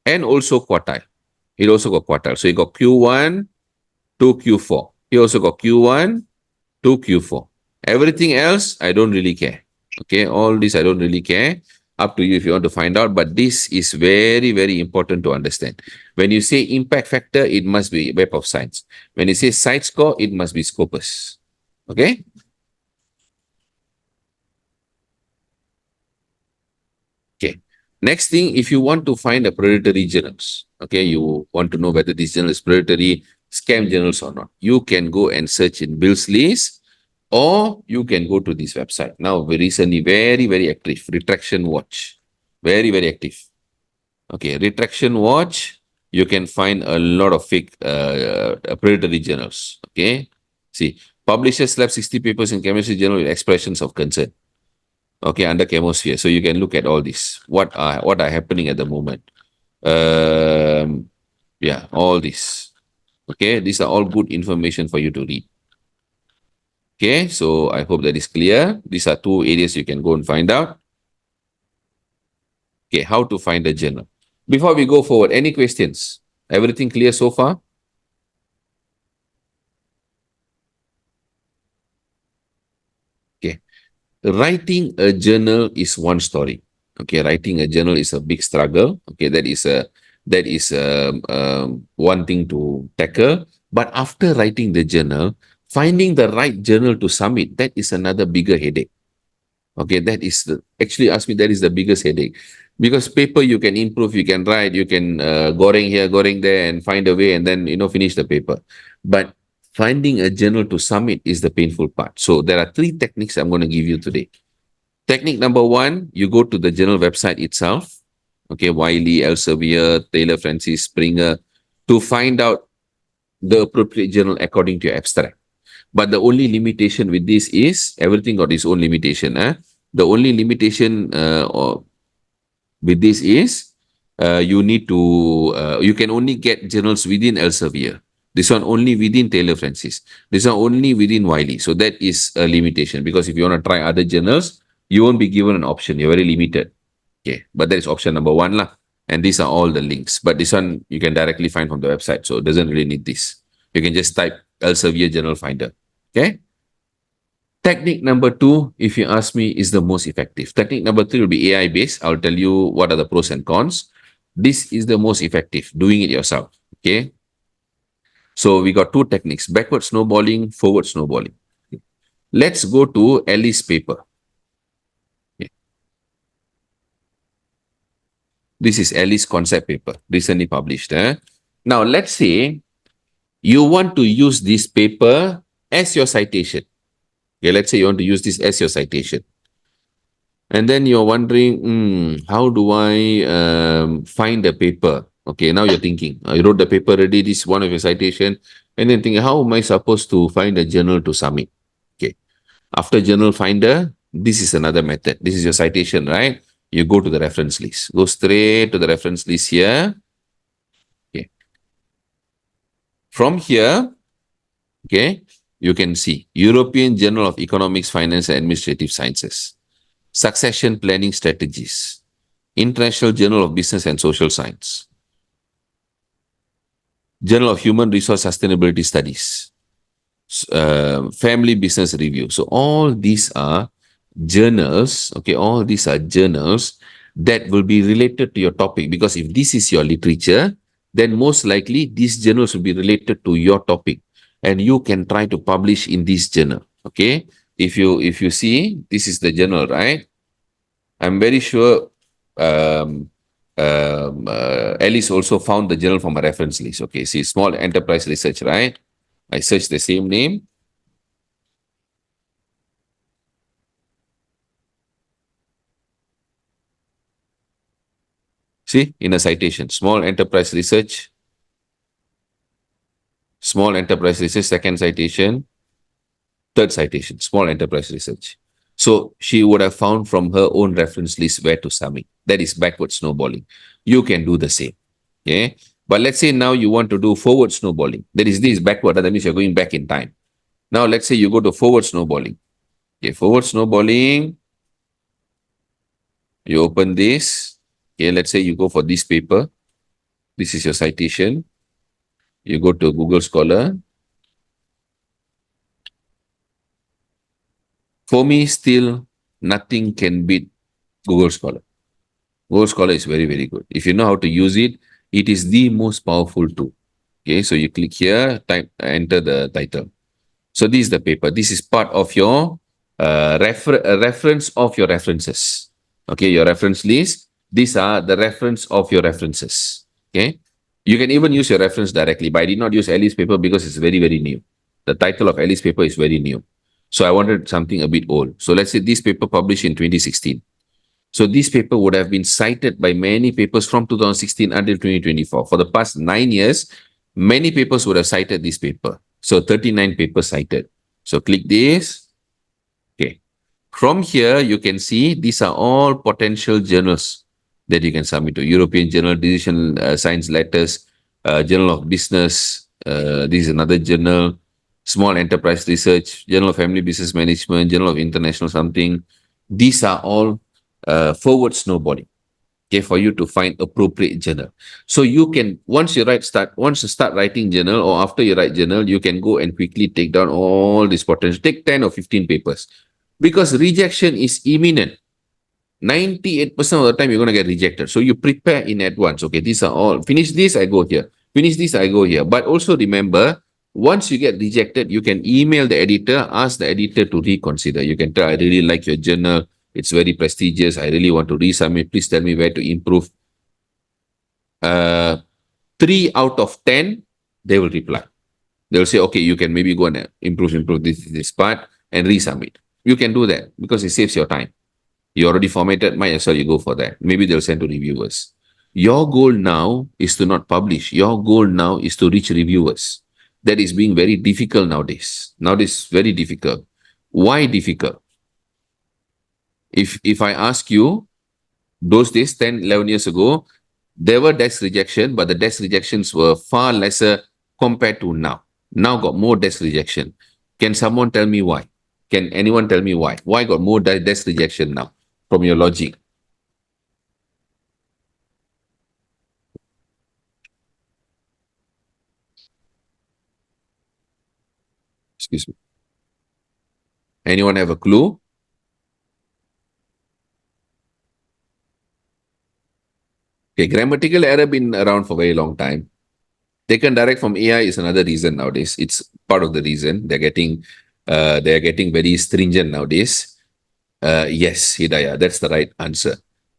[SPEAKER 1] and also quartile. It also got quartile. So you got Q1 to Q4. You also got Q1 to Q4. Everything else, I don't really care. Okay, all this I don't really care. Up to you if you want to find out, but this is very, very important to understand. When you say impact factor, it must be Web of Science. When you say site score, it must be Scopus. Okay? Okay. Next thing, if you want to find a predatory journals, okay, you want to know whether this journal is predatory, scam journals or not, you can go and search in Bill's list, or you can go to this website. Now, recently, very, very active, Retraction Watch. Very, very active. Okay, Retraction Watch, you can find a lot of fake predatory journals. Okay, see, publishers slap 60 papers in chemistry journal with expressions of concern. Okay, under chemosphere. So you can look at all this. What are happening at the moment? Yeah, all this. Okay, these are all good information for you to read. Okay, so I hope that is clear. These are two areas you can go and find out. Okay, how to find a journal. Before we go forward, any questions? Everything clear so far? Okay. Writing a journal is one story. Okay, writing a journal is a big struggle. Okay, that is one thing to tackle. But after writing the journal, finding the right journal to submit, that is another bigger headache. Okay, that is actually ask me, that is the biggest headache. Because paper you can improve, you can write, you can goreng here, goreng there, and find a way, and then finish the paper. But finding a journal to submit is the painful part. So there are three techniques I'm going to give you today. Technique number one, you go to the journal website itself. Okay, Wiley, Elsevier, Taylor Francis, Springer, to find out the appropriate journal according to your abstract. But the only limitation with this is everything got its own limitation. The only limitation with this is you can only get journals within Elsevier. This one only within Taylor Francis. This one only within Wiley. So that is a limitation, because if you want to try other journals, you won't be given an option. You're very limited. Okay, but that is option number one lah. And these are all the links. But this one you can directly find from the website, so it doesn't really need this. You can just type Elsevier Journal Finder. Okay. Technique number two, if you ask me, is the most effective. Technique number three will be AI based. I'll tell you what are the pros and cons. This is the most effective, doing it yourself. Okay. So we got two techniques, backward snowballing, forward snowballing. Let's go to Alice paper. Okay. This is Alice concept paper, recently published. Now, let's say you want to use this paper as your citation. Okay, let's say you want to use this as your citation. And then you're wondering, how do I find the paper? Okay, now you're thinking, you wrote the paper already, this is one of your citation, and then thinking, how am I supposed to find a journal to submit? Okay, after journal finder, this is another method. This is your citation, right? You go to the reference list. Go straight to the reference list here. Okay. From here, okay, you can see European Journal of Economics, Finance and Administrative Sciences, Succession Planning Strategies, International Journal of Business and Social Science, Journal of Human Resource Sustainability Studies, Family Business Review. So all these are journals, okay, all these are journals that will be related to your topic, because if this is your literature, then most likely these journals will be related to your topic, and you can try to publish in this journal. Okay, if you see, this is the journal, right? I'm very sure Alice also found the journal from a reference list. Okay, see, small enterprise research, right? I searched the same name. See, in a citation, small enterprise research, second citation, third citation, small enterprise research. So she would have found from her own reference list where to submit. That is backward snowballing. You can do the same. Okay. But let's say now you want to do forward snowballing. That is, this backward. That means you're going back in time. Now let's say you go to forward snowballing. Okay, forward snowballing. You open this. Okay, let's say you go for this paper. This is your citation. You go to Google Scholar. For me, still nothing can beat Google Scholar. Google Scholar is very, very good. If you know how to use it, it is the most powerful tool. Okay, so you click here, type, enter the title. So this is the paper. This is part of your reference of your references. Okay, your reference list. These are the reference of your references. Okay, you can even use your reference directly, but I did not use Alice paper because it's very, very new. The title of Alice paper is very new. So I wanted something a bit old. So let's say this paper published in 2016. So this paper would have been cited by many papers from 2016 until 2024. For the past 9 years, many papers would have cited this paper. So 39 papers cited. So click this. Okay. From here, you can see these are all potential journals that you can submit to. European Journal, Decision Science Letters, Journal of Business. This is another journal. Small Enterprise Research, Journal of Family Business Management, Journal of International something. These are all forward snowballing. Okay, for you to find appropriate journal. So you can, once you start writing journal, or after you write journal, you can go and quickly take down all these potential, take 10 or 15 papers, because rejection is imminent. 98% of the time you're going to get rejected. So you prepare in advance. Okay, these are all, finish this, I go here. Finish this, I go here. But also remember, once you get rejected, you can email the editor, ask the editor to reconsider. You can tell, I really like your journal. It's very prestigious. I really want to resubmit. Please tell me where to improve. 3 out of 10, they will reply. They'll say, okay, you can maybe go and improve this part and resubmit. You can do that because it saves your time. You already formatted, might as well you go for that. Maybe they'll send to reviewers. Your goal now is to not publish. Your goal now is to reach reviewers. That is being very difficult nowadays. Nowadays, very difficult. Why difficult? If I ask you, those days, 10, 11 years ago, there were desk rejection, but the desk rejections were far lesser compared to now. Now got more desk rejection. Can someone tell me why? Can anyone tell me why? Why got more desk rejection now from your logic? Excuse me. Anyone have a clue? Okay, grammatical error been around for a very long time. Taken direct from AI is another reason nowadays. It's part of the reason they're getting very stringent nowadays. Yes, Hidayah, that's the right answer.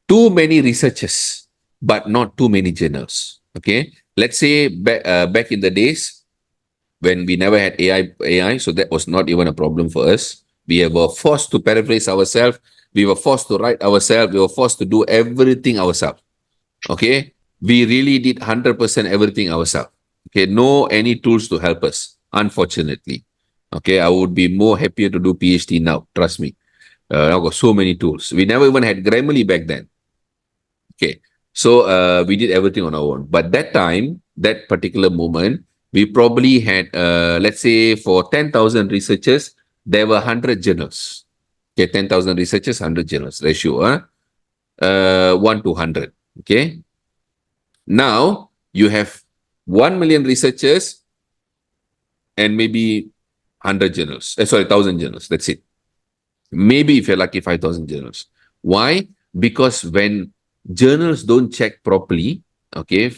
[SPEAKER 1] Too many researchers, but not too many journals. Okay, let's say back in the days when we never had AI, so that was not even a problem for us. We were forced to paraphrase ourselves. We were forced to write ourselves. We were forced to do everything ourselves. Okay, we really did 100% everything ourselves. Okay, no any tools to help us, unfortunately. Okay, I would be more happier to do PhD now, trust me. I've got so many tools. We never even had Grammarly back then. Okay, so we did everything on our own. But that time, that particular moment, we probably had, let's say for 10,000 researchers, there were 100 journals. Okay, 10,000 researchers, 100 journals ratio, 1 to 100. Okay, now you have 1 million researchers and maybe 100 journals. Sorry, 1,000 journals. That's it. Maybe if you're lucky, 5,000 journals. Why? Because when journals don't check properly, okay,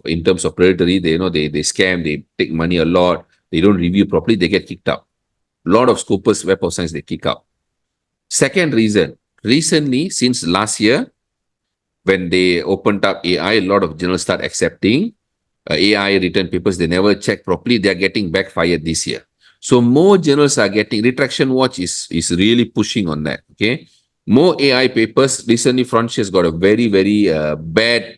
[SPEAKER 1] in terms of predatory, they scam, they take money a lot, they don't review properly, they get kicked out. A lot of Scopus Web of Science they kick out. Second reason, recently, since last year, when they opened up AI, a lot of journals start accepting AI written papers. They never check properly. They are getting backfired this year. So more journals are getting, Retraction Watch is really pushing on that. Okay. More AI papers. Recently, Frontiers got a very, very bad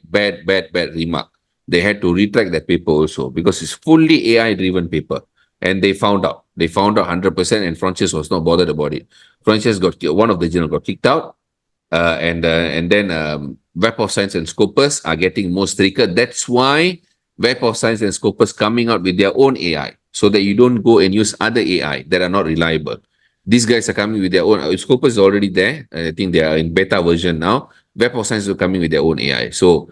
[SPEAKER 1] remark. They had to retract that paper also because it's fully AI driven paper. And they found out. They found out 100%, and Frontiers was not bothered about it. Frontiers got, one of the journal got kicked out. And then Web of Science and Scopus are getting more stricter. That's why Web of Science and Scopus coming out with their own AI, so that you don't go and use other AI that are not reliable. These guys are coming with their own. Scopus is already there. I think they are in beta version now. Web of Science is coming with their own AI. So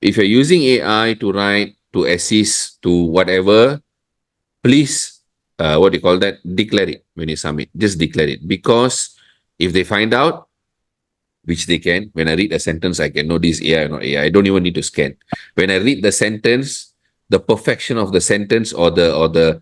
[SPEAKER 1] if you're using AI to write, to assist, to whatever, please, what do you call that? Declare it when you submit. Just declare it. Because if they find out, which they can, when I read a sentence, I can know this AI or not AI. I don't even need to scan. When I read the sentence, the perfection of the sentence, or the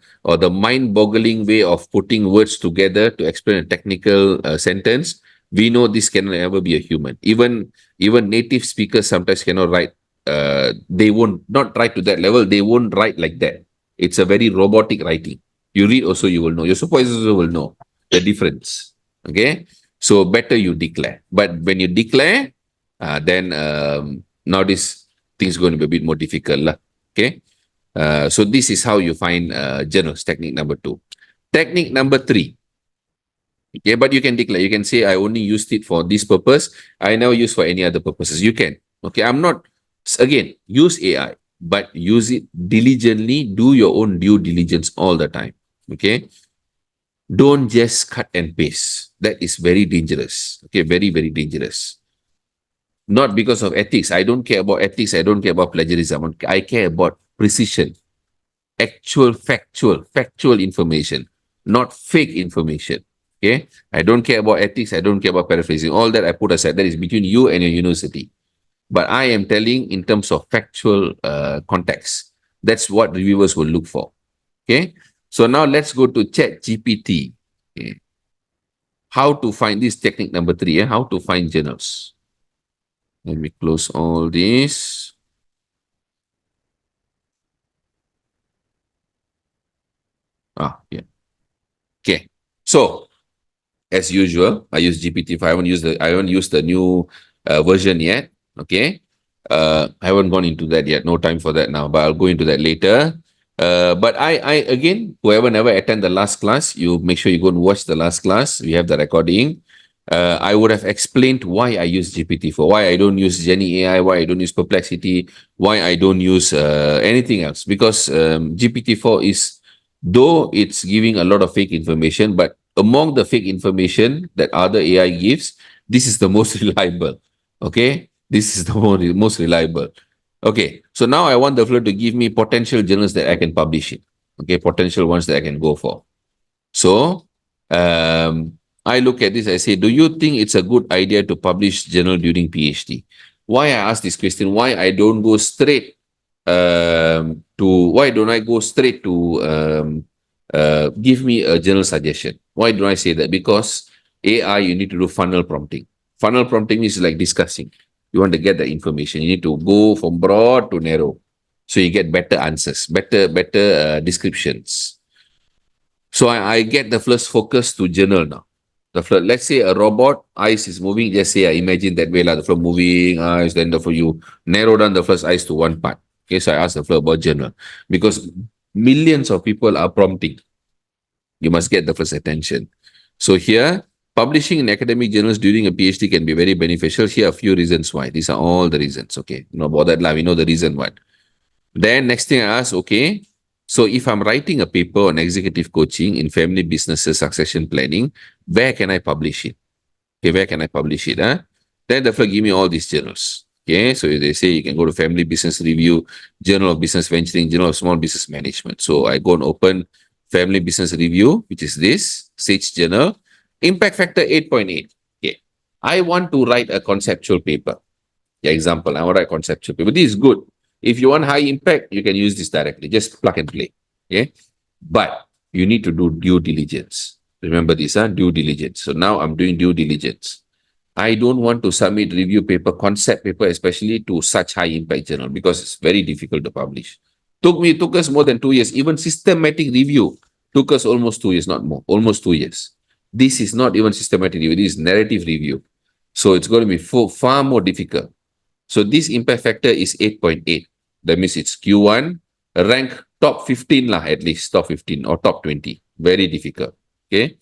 [SPEAKER 1] mind-boggling way of putting words together to explain a technical sentence, we know this can never be a human. Even native speakers sometimes cannot write. They won't not write to that level. They won't write like that. It's a very robotic writing. You read also, you will know. Your supervisors will know the difference. Okay. So better you declare. But when you declare, then now this thing's going to be a bit more difficult. Okay. So this is how you find journals, technique number 2. Technique number 3. Okay, but you can declare. You can say, I only used it for this purpose. I never use for any other purposes. You can. Okay, I'm not, again, use AI, but use it diligently. Do your own due diligence all the time. Okay. Don't just cut and paste. That is very dangerous. Okay, very, very dangerous. Not because of ethics. I don't care about ethics. I don't care about plagiarism. I care about precision, actual, factual information, not fake information. Okay, I don't care about ethics. I don't care about paraphrasing. All that I put aside. That is between you and your university. But I am telling in terms of factual context. That's what reviewers will look for. Okay. So now let's go to ChatGPT. Okay. How to find this technique number 3, how to find journals. Let me close all this. Yeah. Okay. So as usual, I use GPT-5. I haven't used the new version yet. Okay. I haven't gone into that yet. No time for that now, but I'll go into that later. But I again, whoever never attend the last class, you make sure you go and watch the last class. We have the recording. I would have explained why I use GPT-4, why I don't use Jenny AI, why I don't use Perplexity, why I don't use anything else. Because GPT-4 is, though it's giving a lot of fake information, but among the fake information that other AI gives, this is the most reliable. Okay, this is the most reliable. Okay, so now I want the floor to give me potential journals that I can publish in. Okay, potential ones that I can go for. So I look at this, I say, do you think it's a good idea to publish journal during PhD? Why I ask this question? Why I don't go straight why don't I go straight to give me a journal suggestion? Why do I say that? Because AI, you need to do funnel prompting. Funnel prompting is like discussing. You want to get the information. You need to go from broad to narrow. So you get better answers, better descriptions. So I get the first focus to journal now. Let's say a robot, eyes is moving. Just say, I imagine that way, the flow moving, eyes, then the flow, you narrow down the first eyes to one part. Okay, so I asked the flow about journal. Because millions of people are prompting. You must get the first attention. So here, publishing in academic journals during a PhD can be very beneficial. Here are a few reasons why. These are all the reasons. Okay, no bother that. We know the reason why. Then next thing I ask, okay, so if I'm writing a paper on executive coaching in family businesses, succession planning, where can I publish it? Okay, where can I publish it? Then the give me all these journals. Okay, so they say you can go to Family Business Review, Journal of Business Venturing, Journal of Small Business Management. So I go and open Family Business Review, which is this, Sage Journal. Impact factor 8.8. Okay. I want to write a conceptual paper. Yeah, example, I want to write conceptual paper. This is good. If you want high impact, you can use this directly. Just plug and play. Okay. But you need to do due diligence. Remember this, due diligence. So now I'm doing due diligence. I don't want to submit review paper, concept paper, especially to such high impact journal because it's very difficult to publish. Took us more than 2 years. Even systematic review took us almost 2 years, not more, almost 2 years. This is not even systematic review. This is narrative review. So it's going to be far more difficult. So this impact factor is 8.8. That means it's Q1, rank top 15 lah, at least top 15 or top 20. Very difficult. Okay.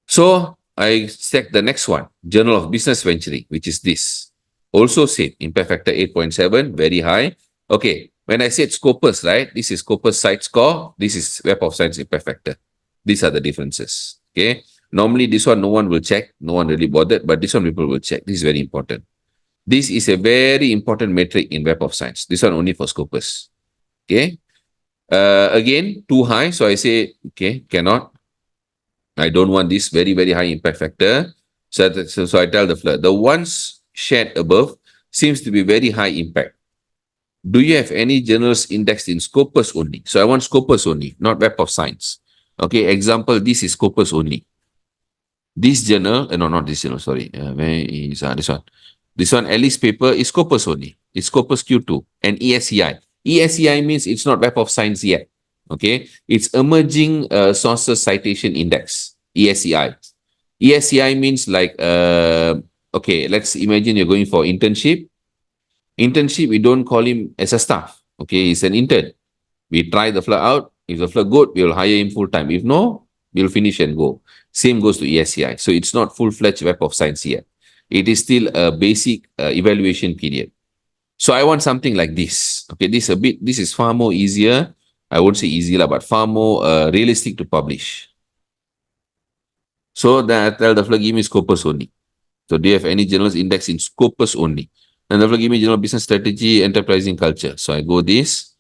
[SPEAKER 1] So I check the next one, Journal of Business Venturing, which is this. Also same, impact factor 8.7, very high. Okay, when I said Scopus, right? This is Scopus site score. This is Web of Science impact factor. These are the differences. Okay. Normally this one no one will check. No one really bothered, but this one people will check. This is very important. This is a very important metric in Web of Science. This one only for Scopus. Okay. Again, too high. So I say, okay, cannot. I don't want this very, very high impact factor. So I tell the floor, the ones shared above seems to be very high impact. Do you have any journals indexed in Scopus only? So I want Scopus only, not Web of Science. Okay, example, this is Scopus only. This journal, no, not this journal, sorry. Where is this one? This one, Alice paper is Scopus only. It's Scopus Q2 and ESCI. ESCI means it's not Web of Science yet. Okay, it's Emerging Sources Citation Index, ESCI. ESCI means like, okay, let's imagine you're going for internship. Internship, we don't call him as a staff. Okay, he's an intern. We try the floor out. If the floor good, we'll hire him full time. If no, we'll finish and go. Same goes to ESCI. So it's not full-fledged Web of Science yet. It is still a basic evaluation period. So I want something like this. Okay, this is far more easier. I won't say easier, but far more realistic to publish. So then I tell the floor, give me Scopus only. So do you have any journals indexed in Scopus only? And the floor, give me Journal of Business Strategy, Enterprising Culture. So I go this,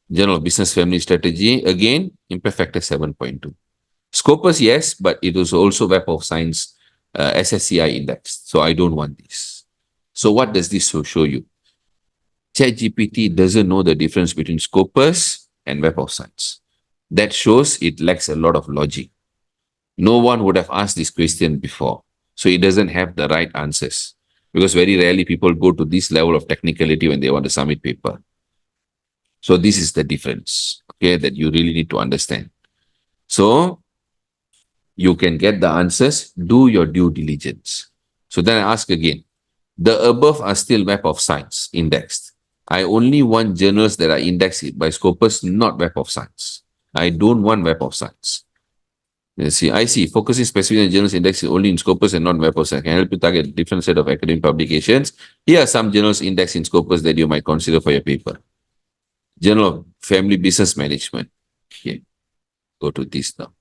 [SPEAKER 1] Journal of Business Family Strategy, again, impact factor 7.2. Scopus, yes, but it is also Web of Science SSCI index. So I don't want this. So what does this show you? ChatGPT doesn't know the difference between Scopus and Web of Science. That shows it lacks a lot of logic. No one would have asked this question before. So it doesn't have the right answers. Because very rarely people go to this level of technicality when they want to submit paper. So this is the difference, okay, that you really need to understand. So you can get the answers, do your due diligence. So then I ask again, the above are still Web of Science indexed. I only want journals that are indexed by Scopus, not Web of Science. I don't want Web of Science. You see, I see, focusing specifically on journals indexed only in Scopus and not Web of Science can help you target a different set of academic publications. Here are some journals indexed in Scopus that you might consider for your paper. Journal of Family Business Management. Okay, go to this now.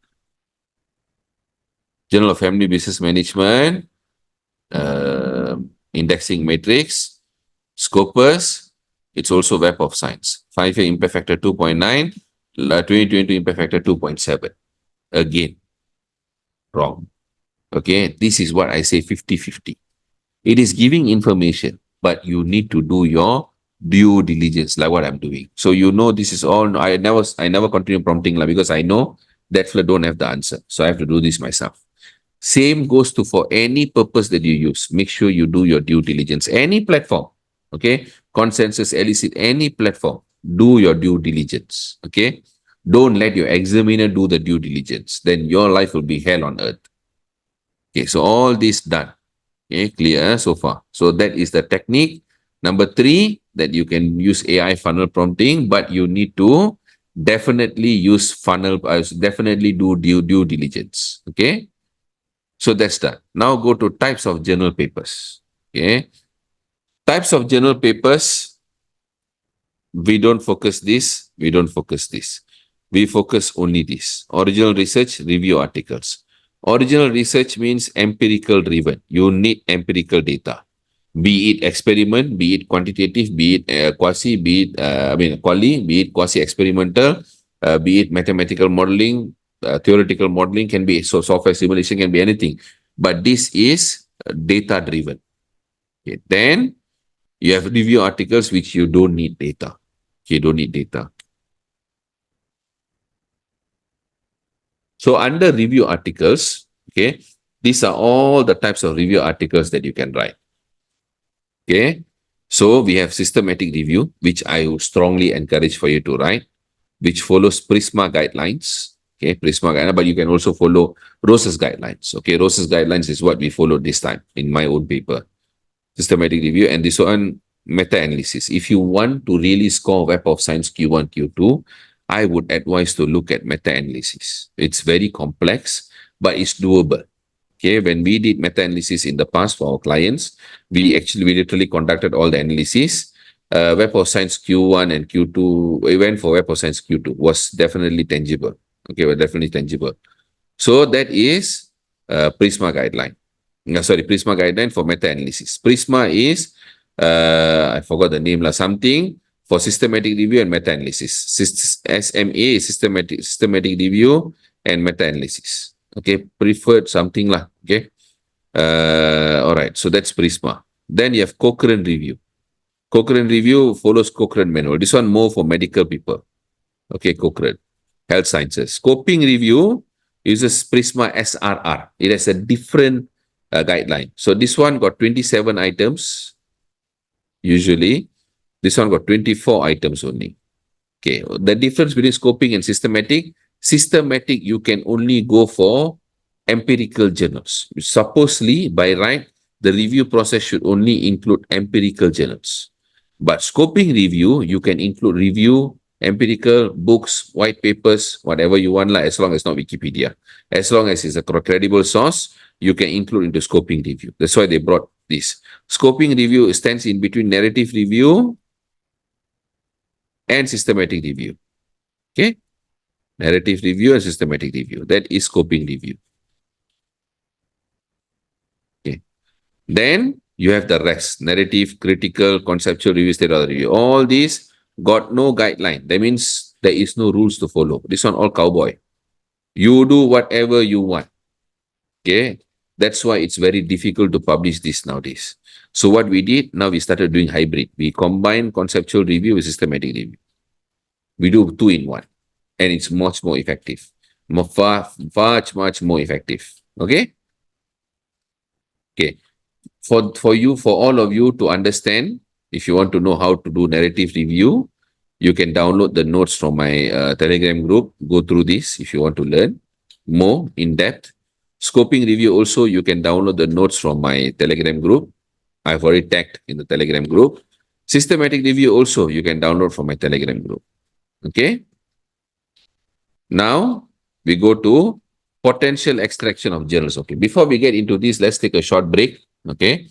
[SPEAKER 1] Journal of Family Business Management, indexing matrix, Scopus, it's also Web of Science. 5-year impact factor 2.9, 2020 impact factor 2.7. Again, wrong. Okay, this is what I say 50-50. It is giving information, but you need to do your due diligence, like what I'm doing. So you know this is all, I never continue prompting because I know that flow don't have the answer. So I have to do this myself. Same goes to for any purpose that you use. Make sure you do your due diligence. Any platform, okay? Consensus, Elicit, any platform, do your due diligence, okay? Don't let your examiner do the due diligence. Then your life will be hell on earth. Okay, so all this done. Okay, clear so far. So that is the technique. Number 3, that you can use AI funnel prompting, but you need to definitely use funnel, definitely do due diligence, okay? So that's that. Now go to types of journal papers. Okay. Types of journal papers, we don't focus this, we don't focus this. We focus only this. Original research, review articles. Original research means empirical driven. You need empirical data. Be it experiment, be it quantitative, be it quasi, be it, quali, be it quasi-experimental, be it mathematical modeling, theoretical modeling, can be so software simulation, can be anything. But this is data driven. Okay. Then you have review articles which you don't need data. You don't need data. So under review articles, okay, these are all the types of review articles that you can write. Okay. So we have systematic review, which I would strongly encourage for you to write, which follows Prisma guidelines. Okay, Prisma guidelines, but you can also follow WoS's guidelines. Okay, WoS's guidelines is what we followed this time in my own paper. Systematic review, and this one, meta-analysis. If you want to really score Web of Science Q1, Q2, I would advise to look at meta-analysis. It's very complex, but it's doable. Okay, when we did meta-analysis in the past for our clients, we literally conducted all the analysis. Web of Science Q1 and Q2, we went for Web of Science Q2, was definitely tangible. Okay, was definitely tangible. So that is Prisma guideline. Prisma guideline for meta-analysis. Prisma is, I forgot the name, something for systematic review and meta-analysis. SMA is systematic review and meta-analysis. Okay, preferred something lah. Okay. All right, so that's Prisma. Then you have Cochrane review. Cochrane review follows Cochrane manual. This one more for medical people. Okay, Cochrane. Health sciences. Scoping review uses Prisma SRR. It has a different guideline. So this one got 27 items. Usually, this one got 24 items only. Okay, the difference between scoping and systematic, you can only go for empirical journals. Supposedly, by right, the review process should only include empirical journals. But scoping review, you can include review, empirical, books, white papers, whatever you want, as long as not Wikipedia. As long as it's a credible source, you can include into scoping review. That's why they brought this. Scoping review stands in between narrative review and systematic review. Okay? Narrative review and systematic review. That is scoping review. Okay. Then you have the rest. Narrative, critical, conceptual review, stakeholder review. All these got no guideline. That means there is no rules to follow. This one all cowboy. You do whatever you want. Okay. That's why it's very difficult to publish this nowadays. So what we did, now we started doing hybrid. We combine conceptual review with systematic review. We do 2 in 1. And it's much more effective. Much more effective. Okay? Okay. For all of you to understand, if you want to know how to do narrative review, you can download the notes from my Telegram group. Go through this if you want to learn more in depth. Scoping review also, you can download the notes from my Telegram group. I've already tagged in the Telegram group. Systematic review also, you can download from my Telegram group. Okay? Now, we go to potential extraction of journals. Okay, before we get into this, let's take a short break. Okay,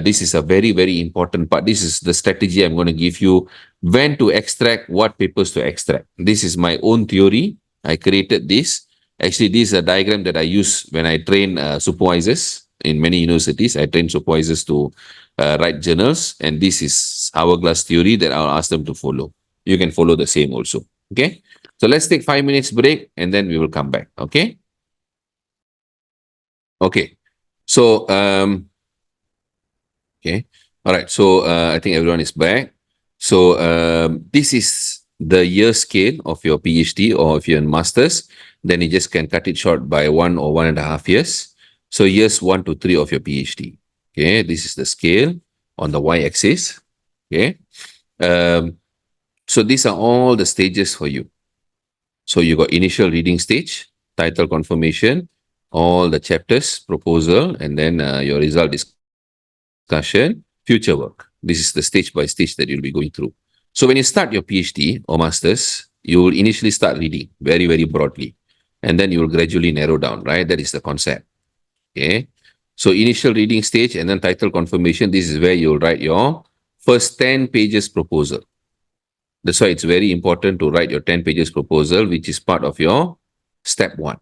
[SPEAKER 1] this is a very, very important part. This is the strategy I'm going to give you when to extract, what papers to extract. This is my own theory. I created this. Actually, this is a diagram that I use when I train supervisors in many universities. I train supervisors to write journals, and this is hourglass theory that I'll ask them to follow. You can follow the same also. Okay, so let's take 5 minutes break and then we will come back. Okay. Okay. So, okay. All right. So, I think everyone is back. So, this is the year scale of your PhD, or if you're in master's, then you just can cut it short by 1 or 1.5 years. So, years 1 to 3 of your PhD. Okay. This is the scale on the y-axis. Okay. So, these are all the stages for you. So, you got initial reading stage, title confirmation, all the chapters, proposal, and then your result discussion, future work. This is the stage by stage that you'll be going through. So when you start your PhD or master's, you will initially start reading very, very broadly, and then you will gradually narrow down, right? That is the concept. Okay. So initial reading stage and then title confirmation, this is where you'll write your first 10 pages proposal. That's why it's very important to write your 10 pages proposal, which is part of your step 1.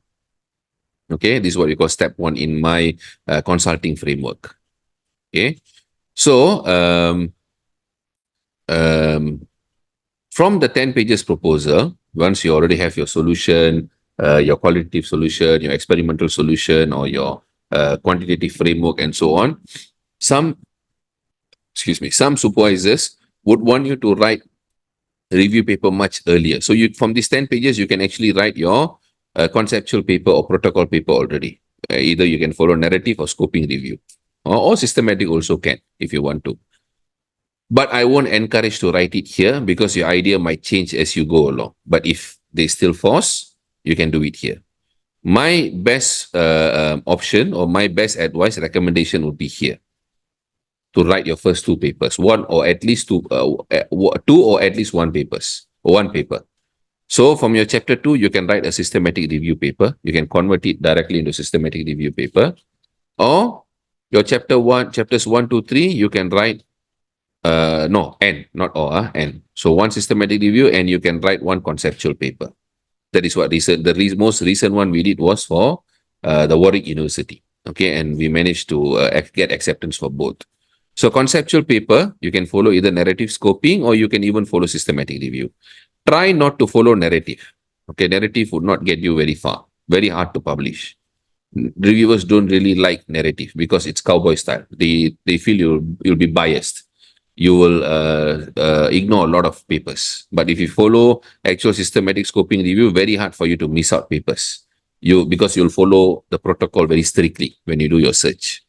[SPEAKER 1] Okay, this is what we call step 1 in my consulting framework. Okay, so from the 10 pages proposal, once you already have your solution, your qualitative solution, your experimental solution, or your quantitative framework, and so on. Some, excuse me, some supervisors would want you to write review paper much earlier. So you, from these 10 pages, you can actually write your conceptual paper or protocol paper already. Either you can follow narrative or scoping review, or systematic also can if you want to. But I won't encourage to write it here because your idea might change as you go along. But if they still force, you can do it here. My best option or my best advice recommendation would be here to write your first two papers, one or at least two or at least one paper. So from your chapter 2, you can write a systematic review paper. You can convert it directly into systematic review paper. Or your chapters 1 to 3, you can write N, not O, N. So one systematic review and you can write one conceptual paper. That is what most recent one we did was for the Warwick University. Okay, and we managed to get acceptance for both. So conceptual paper, you can follow either narrative scoping or you can even follow systematic review. Try not to follow narrative. Okay, narrative would not get you very far. Very hard to publish. Reviewers don't really like narrative because it's cowboy style. They feel you'll be biased. You will ignore a lot of papers. But if you follow actual systematic scoping review, very hard for you to miss out papers. Because you'll follow the protocol very strictly when you do your search.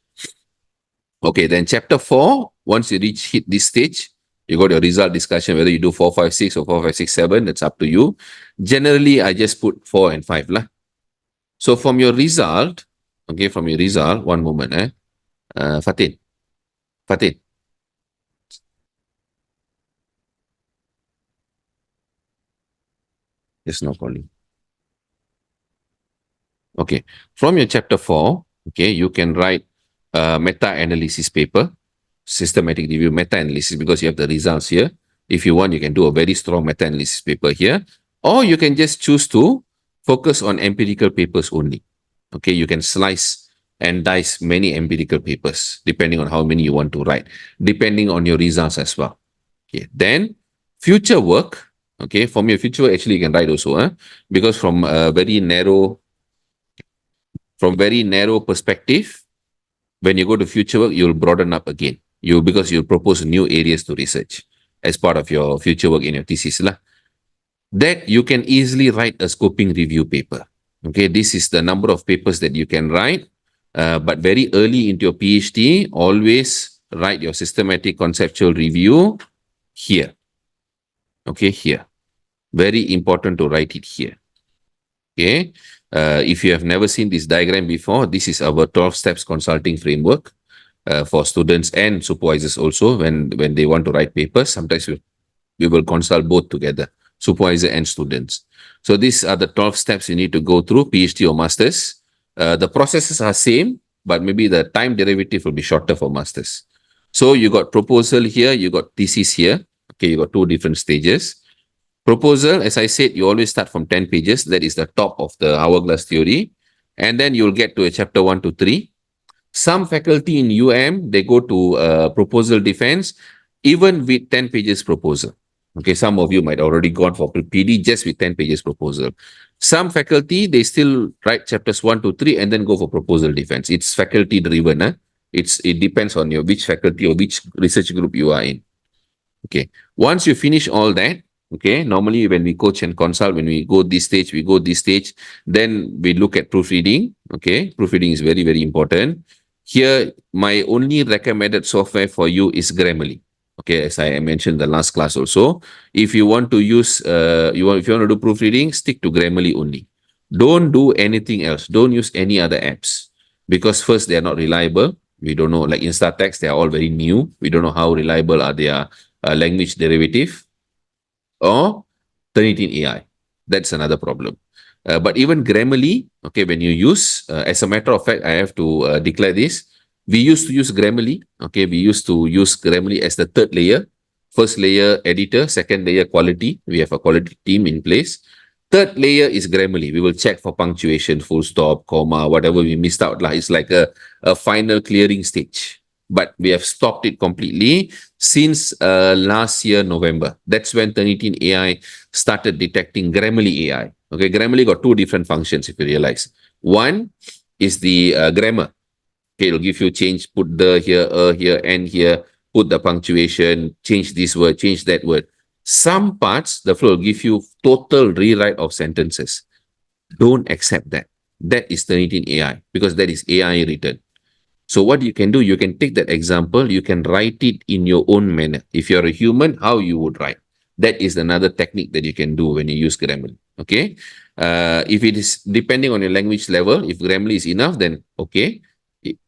[SPEAKER 1] Okay, then chapter 4, once you hit this stage, you got your result discussion, whether you do 4, 5, 6 or 4, 5, 6, 7, that's up to you. Generally, I just put 4 and 5 lah. So from your result, okay, one moment, Fatin. Just no calling. Okay, from your chapter 4, okay, you can write meta-analysis paper, systematic review meta-analysis, because you have the results here. If you want, you can do a very strong meta-analysis paper here, or you can just choose to focus on empirical papers only. Okay, you can slice and dice many empirical papers, depending on how many you want to write, depending on your results as well. Okay, then future work, okay, from your future work, actually you can write also, because from a very narrow perspective, when you go to future work, you'll broaden up again. Because you'll propose new areas to research as part of your future work in your thesis lah. That you can easily write a scoping review paper. Okay, this is the number of papers that you can write, but very early into your PhD, always write your systematic conceptual review here. Okay, here. Very important to write it here. Okay, if you have never seen this diagram before, this is our 12 steps consulting framework for students and supervisors also when they want to write papers. Sometimes we will consult both together, supervisor and students. So these are the 12 steps you need to go through, PhD or masters. The processes are same, but maybe the time derivative will be shorter for masters. So you got proposal here, you got thesis here. Okay, you got two different stages. Proposal, as I said, you always start from 10 pages. That is the top of the hourglass theory. And then you'll get to a chapter 1 to 3. Some faculty in they go to proposal defense, even with 10 pages proposal. Okay, some of you might already gone for PD just with 10 pages proposal. Some faculty, they still write chapters 1 to 3 and then go for proposal defense. It's faculty driven. It depends on which faculty or which research group you are in. Okay, once you finish all that, okay, normally when we coach and consult, when we go this stage, then we look at proofreading. Okay, proofreading is very, very important. Here, my only recommended software for you is Grammarly. Okay, as I mentioned in the last class also, if you want to use, if you want to do proofreading, stick to Grammarly only. Don't do anything else. Don't use any other apps because first, they are not reliable. We don't know, like InstaText, they are all very new. We don't know how reliable are their language derivative. Or Turnitin AI. That's another problem. But even Grammarly, okay, when you use, as a matter of fact, I have to declare this. We used to use Grammarly. Okay, we used to use Grammarly as the third layer. First layer, editor. Second layer, quality. We have a quality team in place. Third layer is Grammarly. We will check for punctuation, full stop, comma, whatever we missed out. It's like a final clearing stage. But we have stopped it completely since last year, November. That's when Turnitin AI started detecting Grammarly AI. Okay, Grammarly got two different functions, if you realize. One is the grammar. Okay, it'll give you change, put the here, here, and here, put the punctuation, change this word, change that word. Some parts, the flow will give you total rewrite of sentences. Don't accept that. That is Turnitin AI because that is AI written. So what you can do, you can take that example, you can write it in your own manner. If you're a human, how you would write. That is another technique that you can do when you use Grammarly. Okay. If it is depending on your language level, if Grammarly is enough, then okay.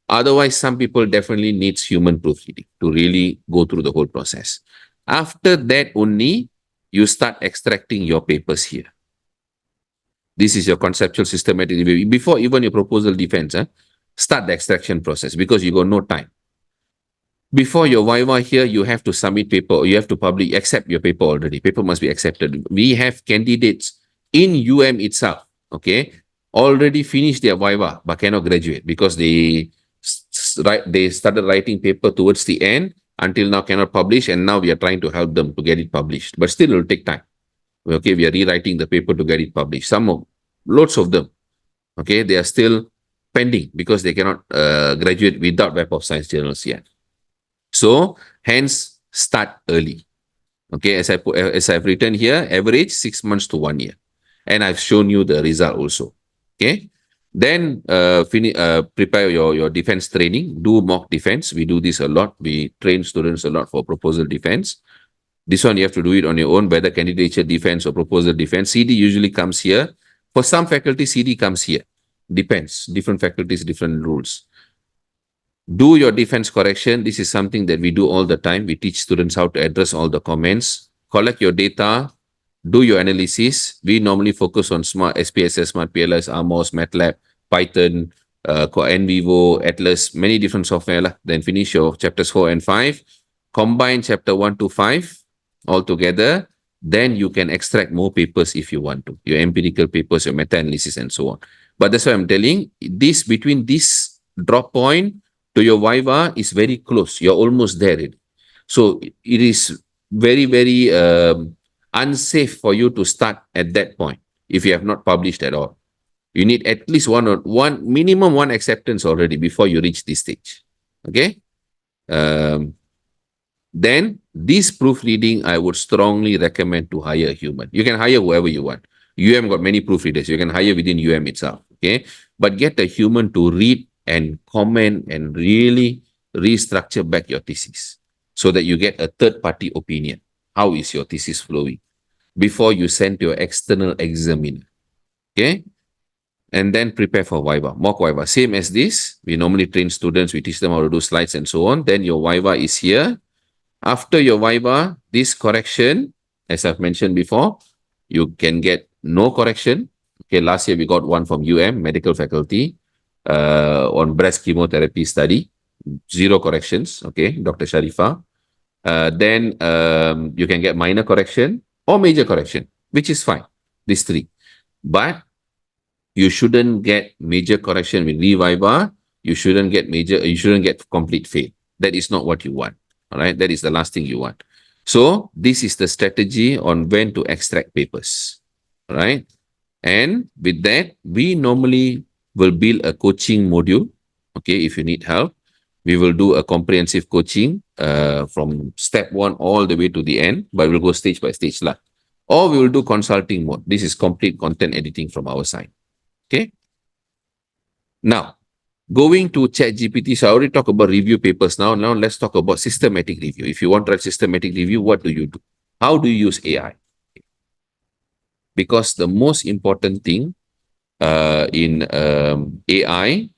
[SPEAKER 1] Otherwise, some people definitely needs human proofreading to really go through the whole process. After that only, you start extracting your papers here. This is your conceptual systematic review. Before even your proposal defense, start the extraction process because you got no time. Before your Viva here, you have to submit paper. You have to publish, accept your paper already. Paper must be accepted. We have candidates in itself, okay, already finished their Viva but cannot graduate because they started writing paper towards the end until now cannot publish, and now we are trying to help them to get it published. But still, it will take time. Okay, we are rewriting the paper to get it published. Lots of them, okay, they are still pending because they cannot graduate without Web of Science journals yet. So, hence, start early. Okay, as I've written here, average 6 months to 1 year, and I've shown you the result also. Okay, then prepare your defense training. Do mock defense. We do this a lot. We train students a lot for proposal defense. This one you have to do it on your own, whether candidature defense or proposal defense. CD usually comes here. For some faculty, CD comes here. Depends. Different faculties, different rules. Do your defense correction. This is something that we do all the time. We teach students how to address all the comments. Collect your data. Do your analysis. We normally focus on Smart SPSS, Smart PLS, AMOS, MATLAB, Python, NVivo, Atlas, many different software. Then finish your chapters 4 and 5. Combine chapter 1 to 5 all together. Then you can extract more papers if you want to. Your empirical papers, your meta-analysis, and so on. But that's why I'm telling this, between this drop point to your Viva is very close. You're almost there. So it is very, very unsafe for you to start at that point if you have not published at all. You need at least minimum one acceptance already before you reach this stage. Okay? Then this proofreading, I would strongly recommend to hire a human. You can hire whoever you want. Got many proofreaders. You can hire within itself. Okay? But get a human to read and comment and really restructure back your thesis so that you get a third-party opinion. How is your thesis flowing? Before you send to your external examiner. Okay? And then prepare for Viva, mock Viva. Same as this. We normally train students. We teach them how to do slides and so on. Then your Viva is here. After your Viva, this correction, as I've mentioned before, you can get no correction. Okay, last year we got one from medical faculty, on breast chemotherapy study, 0 corrections. Okay, Dr. Sharifa. Then you can get minor correction or major correction, which is fine. These 3. But you shouldn't get major correction with Viva. You shouldn't get complete fail. That is not what you want. All right, that is the last thing you want. So this is the strategy on when to extract papers. All right, and with that, we normally will build a coaching module. Okay, if you need help, we will do a comprehensive coaching from step 1 all the way to the end, but we'll go stage by stage. Or we will do consulting mode. This is complete content editing from our side. Okay. Now, going to ChatGPT, so I already talked about review papers now. Now let's talk about systematic review. If you want to write systematic review, what do you do? How do you use AI? Because the most important thing in AI,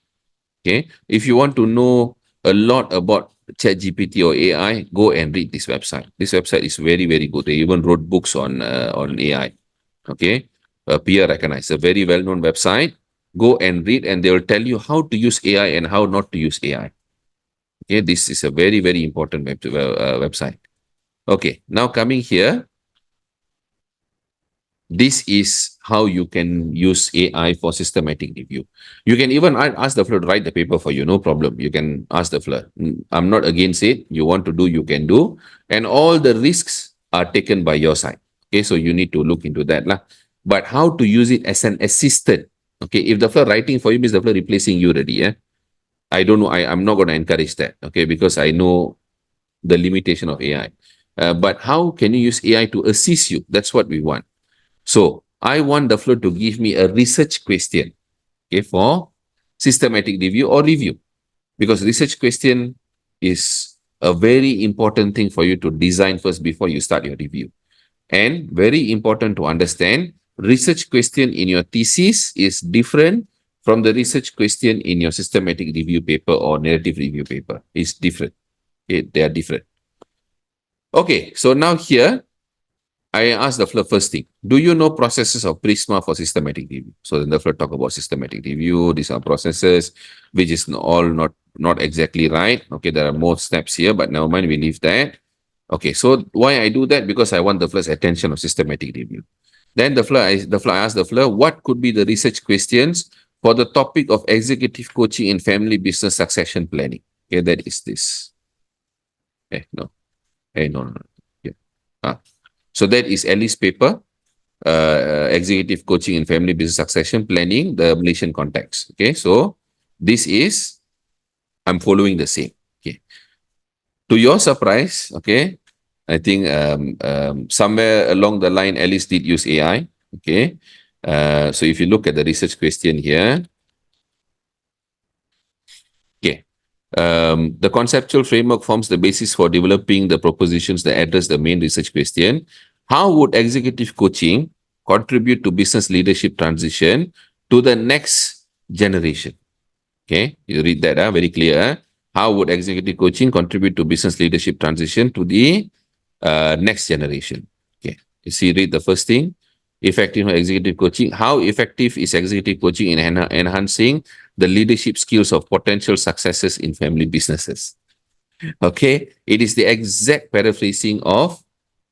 [SPEAKER 1] okay, if you want to know a lot about ChatGPT or AI, go and read this website. This website is very, very good. They even wrote books on AI. Okay, peer recognized, a very well-known website. Go and read, and they will tell you how to use AI and how not to use AI. Okay, this is a very, very important website. Okay, now coming here, this is how you can use AI for systematic review. You can even ask the floor to write the paper for you, no problem. You can ask the floor. I'm not against it. You want to do, you can do. And all the risks are taken by your side. Okay, so you need to look into that. but how to use it as an assistant. Okay, if the floor writing for you means the floor replacing you already, yeah. I don't know. I'm not going to encourage that. Okay, because I know the limitation of AI. But how can you use AI to assist you? That's what we want. So I want the floor to give me a research question, okay, for systematic review or review, because research question is a very important thing for you to design first before you start your review. And very important to understand, research question in your thesis is different from the research question in your systematic review paper or narrative review paper. It's different. They are different. Okay, so now here, I asked the floor first thing. Do you know processes of Prisma for systematic review? So then the floor talk about systematic review. These are processes, which is all not exactly right. Okay, there are more steps here, but never mind, we leave that. Okay, so why I do that? Because I want the floor's attention of systematic review. Then the floor asked the floor, what could be the research questions for the topic of executive coaching in family business succession planning? Okay, that is this. No. No. Yeah. So that is Alice's paper, executive coaching in family business succession planning, the Malaysian context. Okay, so this is, I'm following the same. Okay. To your surprise, okay, I think somewhere along the line, Alice did use AI. Okay. So if you look at the research question here, okay, the conceptual framework forms the basis for developing the propositions that address the main research question. How would executive coaching contribute to business leadership transition to the next generation? Okay, you read that very clear. How would executive coaching contribute to business leadership transition to the next generation? Okay, you see, read the first thing. Effective executive coaching. How effective is executive coaching in enhancing the leadership skills of potential successes in family businesses? Okay, it is the exact paraphrasing of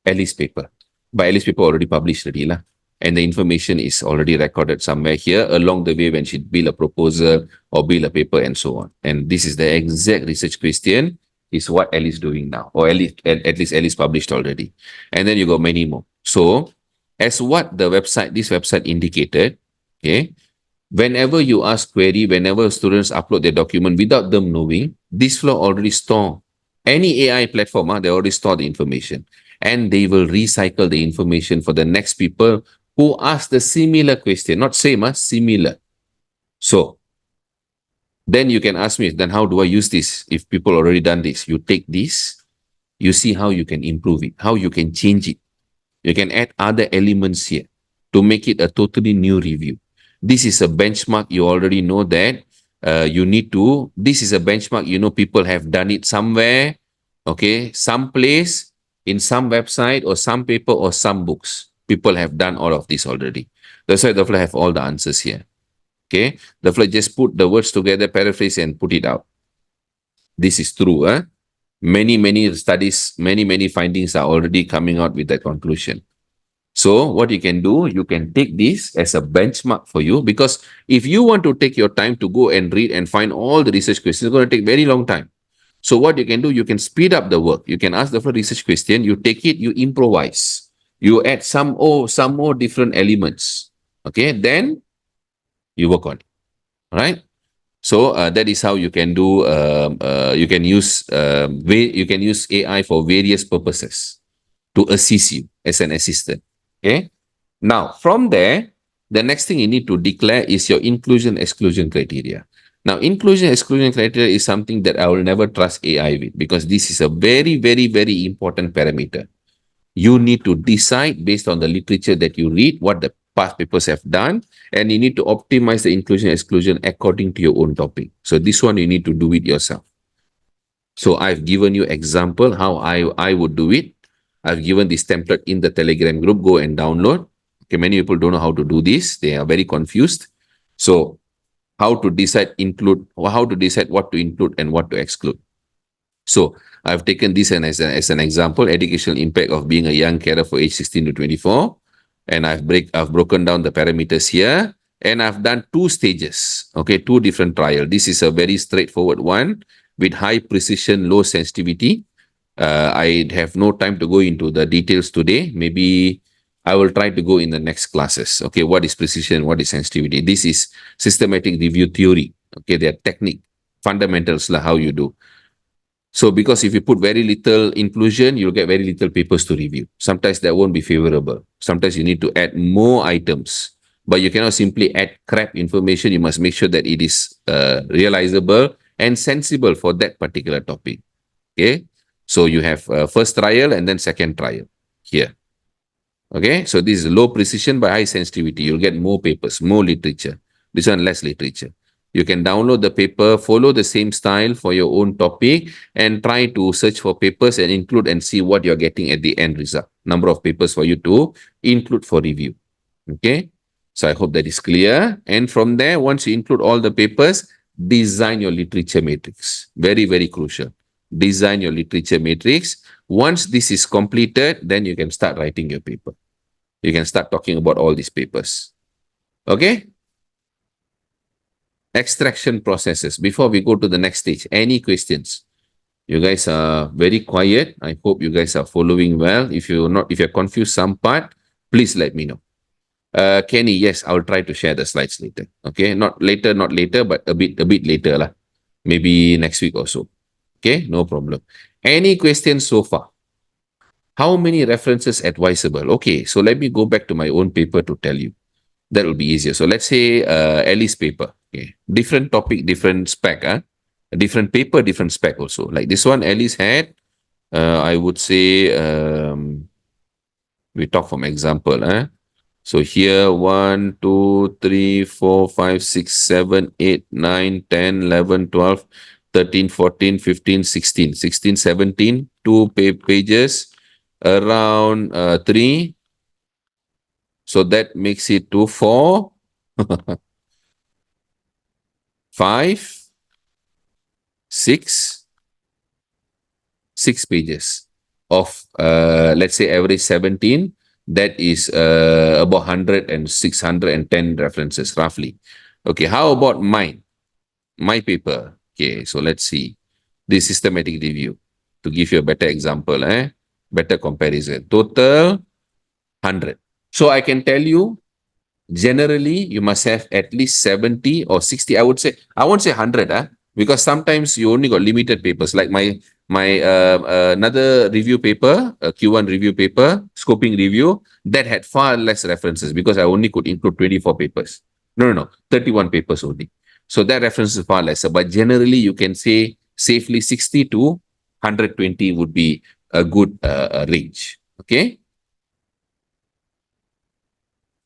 [SPEAKER 1] Alice's paper. But Alice's paper already published already lah. And the information is already recorded somewhere here along the way when she build a proposal or build a paper and so on. And this is the exact research question is what Alice doing now, or at least Alice published already. And then you got many more. So as what this website indicated, okay, whenever you ask query, whenever students upload their document without them knowing, this flow already store. Any AI platform, they already store the information. And they will recycle the information for the next people who ask the similar question. Not same, similar. So, then you can ask me, then how do I use this? If people already done this, you take this, you see how you can improve it, how you can change it. You can add other elements here to make it a totally new review. This is a benchmark. You already know that you need to, this is a benchmark. You know, people have done it somewhere, okay, some place, in some website or some paper or some books. People have done all of this already. That's why the flow have all the answers here. Okay, the flow just put the words together, paraphrase and put it out. This is true. Many studies, many findings are already coming out with that conclusion. So what you can do, you can take this as a benchmark for you, because if you want to take your time to go and read and find all the research questions, it's going to take very long time. So what you can do, you can speed up the work. You can ask the research question, you take it, you improvise, you add some more different elements. Okay, then you work on it. All right. So that is how you can do. You can use AI for various purposes to assist you as an assistant. Okay. Now from there, the next thing you need to declare is your inclusion exclusion criteria. Now, inclusion exclusion criteria is something that I will never trust AI with, because this is a very important parameter. You need to decide based on the literature that you read, what the past papers have done, and you need to optimize the inclusion exclusion according to your own topic. So this one you need to do it yourself. So I've given you example how I would do it. I've given this template in the Telegram group. Go and download. Okay, many people don't know how to do this. They are very confused. So how to decide what to include and what to exclude. So I've taken this as an example, educational impact of being a young carer for age 16 to 24. And I've broken down the parameters here, and I've done 2 stages. Okay, 2 different trials. This is a very straightforward one with high precision, low sensitivity. I have no time to go into the details today. Maybe I will try to go in the next classes. Okay, what is precision? What is sensitivity? This is systematic review theory. Okay, their technique, fundamentals, like how you do. So because if you put very little inclusion, you'll get very little papers to review. Sometimes that won't be favorable. Sometimes you need to add more items, but you cannot simply add crap information. You must make sure that it is realizable and sensible for that particular topic. Okay, so you have first trial and then second trial here. Okay, so this is low precision but high sensitivity. You'll get more papers, more literature. This one less literature. You can download the paper, follow the same style for your own topic, and try to search for papers and include and see what you're getting at the end result. Number of papers for you to include for review. Okay, so I hope that is clear. And from there, once you include all the papers, design your literature matrix. Very, very crucial. Design your literature matrix. Once this is completed, then you can start writing your paper. You can start talking about all these papers. Okay? Extraction processes. Before we go to the next stage, any questions? You guys are very quiet. I hope you guys are following well. If you're confused some part, please let me know. Kenny, yes, I'll try to share the slides later. Okay, not later, but a bit later lah. Maybe next week or so. Okay, no problem. Any questions so far? How many references advisable? Okay, so let me go back to my own paper to tell you. That will be easier. So let's say Ellie's paper. Okay, different topic, different spec. A different paper, different spec also. Like this one, Ellie's had. I would say we talk from example. So here 1, 2, 3, 4, 5, 6, 7, 8, 9, 10, 11, 12, 13, 14, 15, 16, 16, 17, 2 pages, around 3. So that makes it to 4, 5, 6 pages of, let's say, average 17. That is about 100 and 610 references, roughly. Okay, how about mine? My paper. Okay, so let's see. This systematic review. To give you a better example, better comparison. Total 100. So I can tell you, generally, you must have at least 70 or 60. I won't say 100, because sometimes you only got limited papers. Like my another review paper, a Q1 review paper, scoping review, that had far less references because I only could include 24 papers. No, 31 papers only. So that reference is far lesser. But generally, you can say safely 60 to 120 would be a good range. Okay.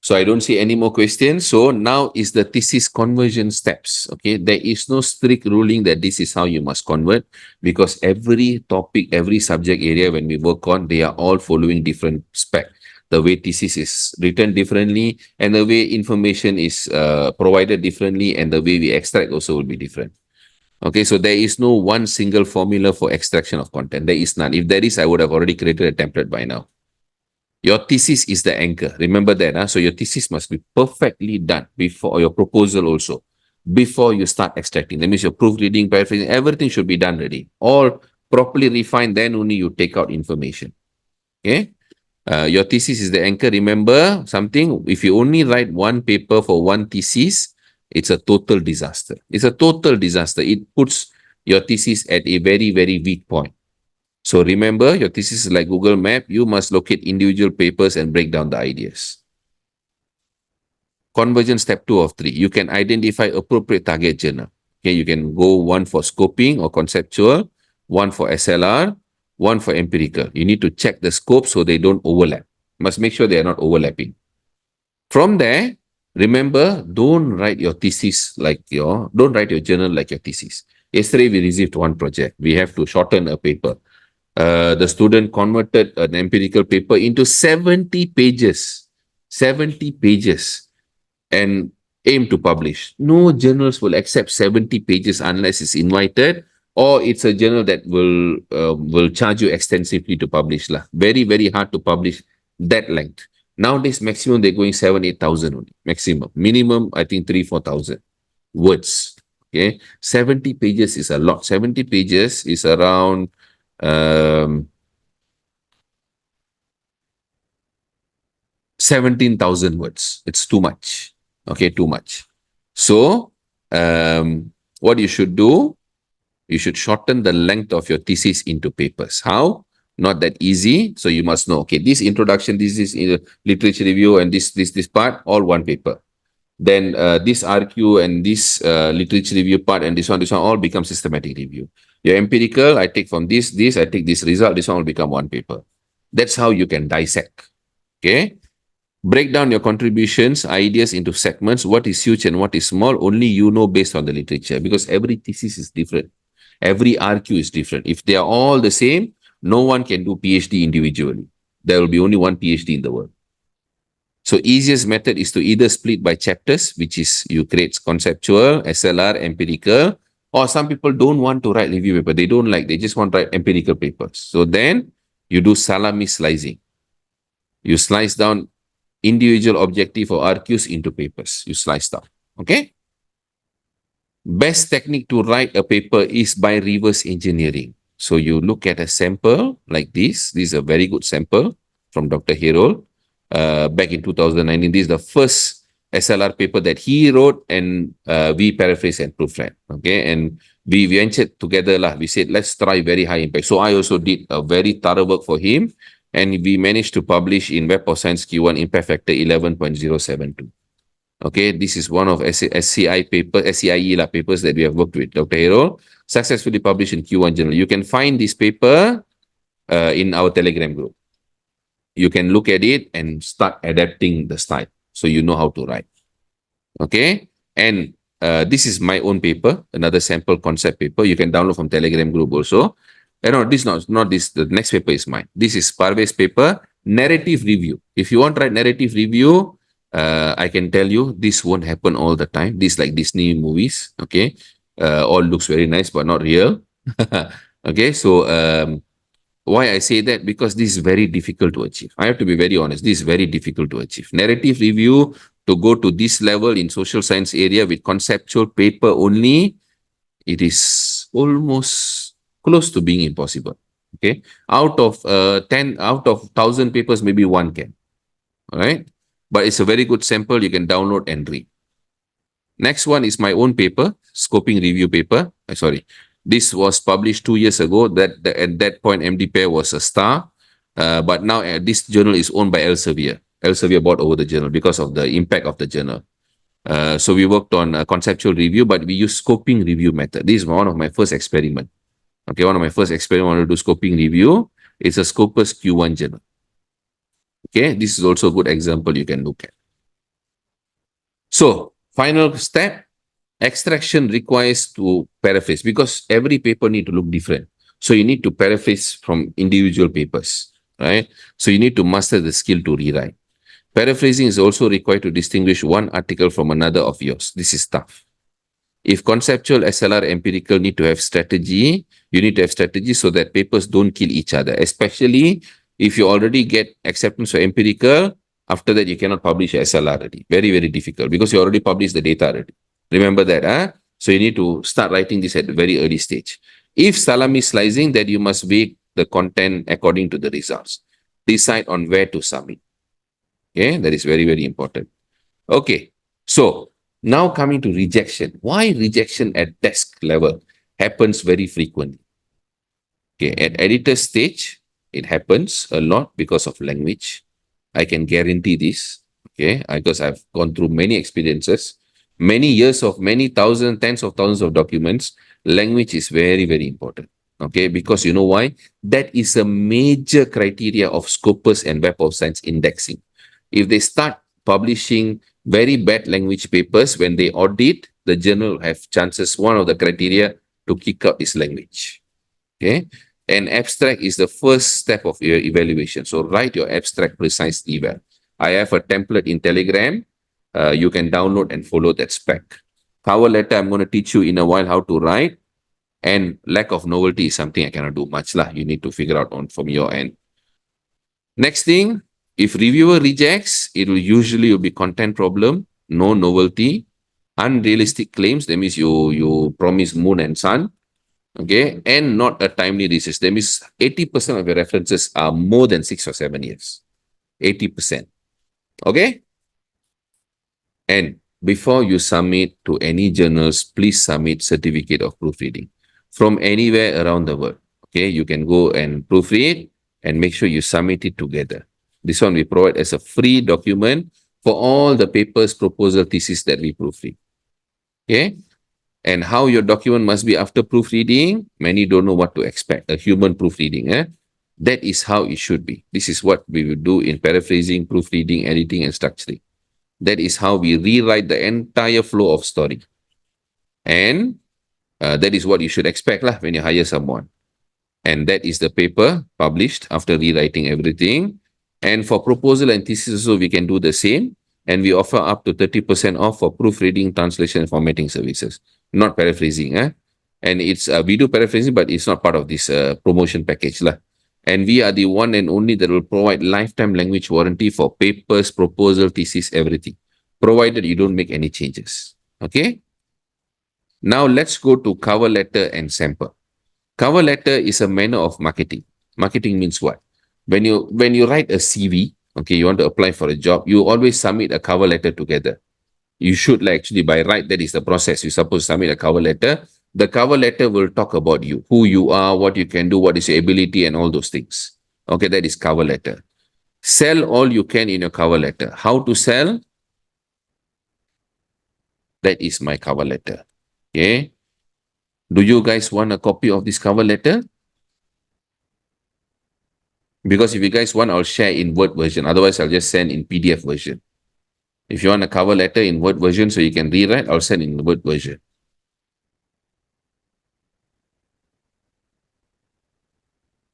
[SPEAKER 1] So I don't see any more questions. So now is the thesis conversion steps. Okay, there is no strict ruling that this is how you must convert, because every topic, every subject area when we work on, they are all following different spec. The way thesis is written differently, and the way information is provided differently, and the way we extract also will be different. Okay, so there is no one single formula for extraction of content. There is none. If there is, I would have already created a template by now. Your thesis is the anchor. Remember that. So your thesis must be perfectly done before your proposal also. Before you start extracting. That means your proofreading, paraphrasing, everything should be done ready. All properly refined, then only you take out information. Okay? Your thesis is the anchor. Remember something, if you only write one paper for one thesis, it's a total disaster. It's a total disaster. It puts your thesis at a very, very weak point. So remember, your thesis is like Google Map. You must locate individual papers and break down the ideas. Conversion step 2 of 3. You can identify appropriate target journal. Okay, you can go one for scoping or conceptual, one for SLR, one for empirical. You need to check the scope so they don't overlap. Must make sure they are not overlapping. From there, remember, don't write your journal like your thesis. Yesterday, we received one project. We have to shorten a paper. The student converted an empirical paper into 70 pages. 70 pages. And aim to publish. No journals will accept 70 pages unless it's invited, or it's a journal that will charge you extensively to publish. Very, very hard to publish that length. Nowadays, maximum they're going 7,000-8,000 only. Maximum. Minimum, I think 3,000-4,000 words. Okay. 70 pages is a lot. 70 pages is around 1 17,000 words. It's too much. Okay, too much. So, what you should do, you should shorten the length of your thesis into papers. How? Not that easy. So you must know, okay, this introduction, this is literature review, and this part, all one paper. Then this RQ and this literature review part and this one, all become systematic review. Your empirical, I take from this, I take this result, this one will become one paper. That's how you can dissect. Okay. Break down your contributions, ideas into segments. What is huge and what is small, only you know based on the literature, because every thesis is different. Every RQ is different. If they are all the same, no one can do PhD individually. There will be only one PhD in the world. So easiest method is to either split by chapters, which is you create conceptual, SLR, empirical, or some people don't want to write review paper. They don't like, they just want to write empirical papers. So then you do salami slicing. You slice down individual objective or RQs into papers. You slice down. Okay? Best technique to write a paper is by reverse engineering. So you look at a sample like this. This is a very good sample from Dr. Herol. Back in 2019, this is the first SLR paper that he wrote, and we paraphrased and proofread. Okay, and we ventured together lah. We said, let's try very high impact. So I also did a very thorough work for him, and we managed to publish in Web of Science Q1 impact factor 11.072. Okay, this is one of SCI paper, SCIE papers that we have worked with Dr. Herol, successfully published in Q1 Journal. You can find this paper in our Telegram group. You can look at it and start adapting the style, so you know how to write. Okay, and this is my own paper, another sample concept paper. You can download from Telegram group also. No, this not this. The next paper is mine. This is Parvez paper, narrative review. If you want to write narrative review, I can tell you this won't happen all the time. This like Disney movies. Okay, all looks very nice but not real. Okay, so why I say that? Because this is very difficult to achieve. I have to be very honest. This is very difficult to achieve. Narrative review, to go to this level in social science area with conceptual paper only, it is almost close to being impossible. Okay, out of 10, out of 1,000 papers, maybe one can. All right, but it's a very good sample. You can download and read. Next one is my own paper, scoping review paper. Sorry. This was published 2 years ago. At that point, MD Pair was a star. But now this journal is owned by Elsevier. Elsevier bought over the journal because of the impact of the journal. So we worked on a conceptual review, but we use scoping review method. This is one of my first experiment. Okay, one of my first experiment, I want to do scoping review. It's a Scopus Q1 journal. Okay, this is also a good example you can look at. So, final step. Extraction requires to paraphrase, because every paper need to look different. So you need to paraphrase from individual papers, right? So you need to master the skill to rewrite. Paraphrasing is also required to distinguish one article from another of yours. This is tough. If conceptual, SLR, empirical need to have strategy, you need to have strategy so that papers don't kill each other, especially if you already get acceptance for empirical. After that, you cannot publish SLR already. Very, very difficult, because you already published the data already. Remember that, huh? So you need to start writing this at a very early stage. If salami slicing, then you must weigh the content according to the results. Decide on where to submit. Okay, that is very, very important. Okay, so now coming to rejection. Why rejection at desk level happens very frequently? Okay, at editor stage, it happens a lot because of language. I can guarantee this, okay, because I've gone through many experiences. Many years of many thousands, tens of thousands of documents. Language is very, very important. Okay, because you know why? That is a major criteria of Scopus and Web of Science indexing. If they start publishing very bad language papers, when they audit, the journal have chances, one of the criteria to kick out is language. Okay, and abstract is the first step of your evaluation. So write your abstract precisely well. I have a template in Telegram. You can download and follow that spec. Cover letter, I'm going to teach you in a while how to write. And lack of novelty is something I cannot do much lah. You need to figure out on from your end. Next thing, if reviewer rejects, it will usually be content problem, no novelty, unrealistic claims. That means you promise moon and sun. Okay, and not a timely research. That means 80% of your references are more than 6 or 7 years. 80%. Okay? And before you submit to any journals, please submit certificate of proofreading from anywhere around the world. Okay, you can go and proofread and make sure you submit it together. This one we provide as a free document for all the papers, proposal, thesis that we proofread. Okay, and how your document must be after proofreading. Many don't know what to expect. A human proofreading, that is how it should be. This is what we will do in paraphrasing, proofreading, editing, and structuring. That is how we rewrite the entire flow of story. And that is what you should expect lah when you hire someone. And that is the paper published after rewriting everything. And for proposal and thesis also, we can do the same. And we offer up to 30% off for proofreading, translation, and formatting services. Not paraphrasing. And it's we do paraphrasing, but it's not part of this promotion package lah. And we are the one and only that will provide lifetime language warranty for papers, proposal, thesis, everything, provided you don't make any changes. Okay? Now let's go to cover letter and sample. Cover letter is a manner of marketing. Marketing means what? When you write a CV, okay, you want to apply for a job, you always submit a cover letter together. You should actually, by right, that is the process. You're supposed to submit a cover letter. The cover letter will talk about you, who you are, what you can do, what is your ability, and all those things. Okay, that is cover letter. Sell all you can in your cover letter. How to sell? That is my cover letter. Okay. Do you guys want a copy of this cover letter? Because if you guys want, I'll share in Word version. Otherwise, I'll just send in PDF version. If you want a cover letter in Word version so you can rewrite, I'll send in the Word version.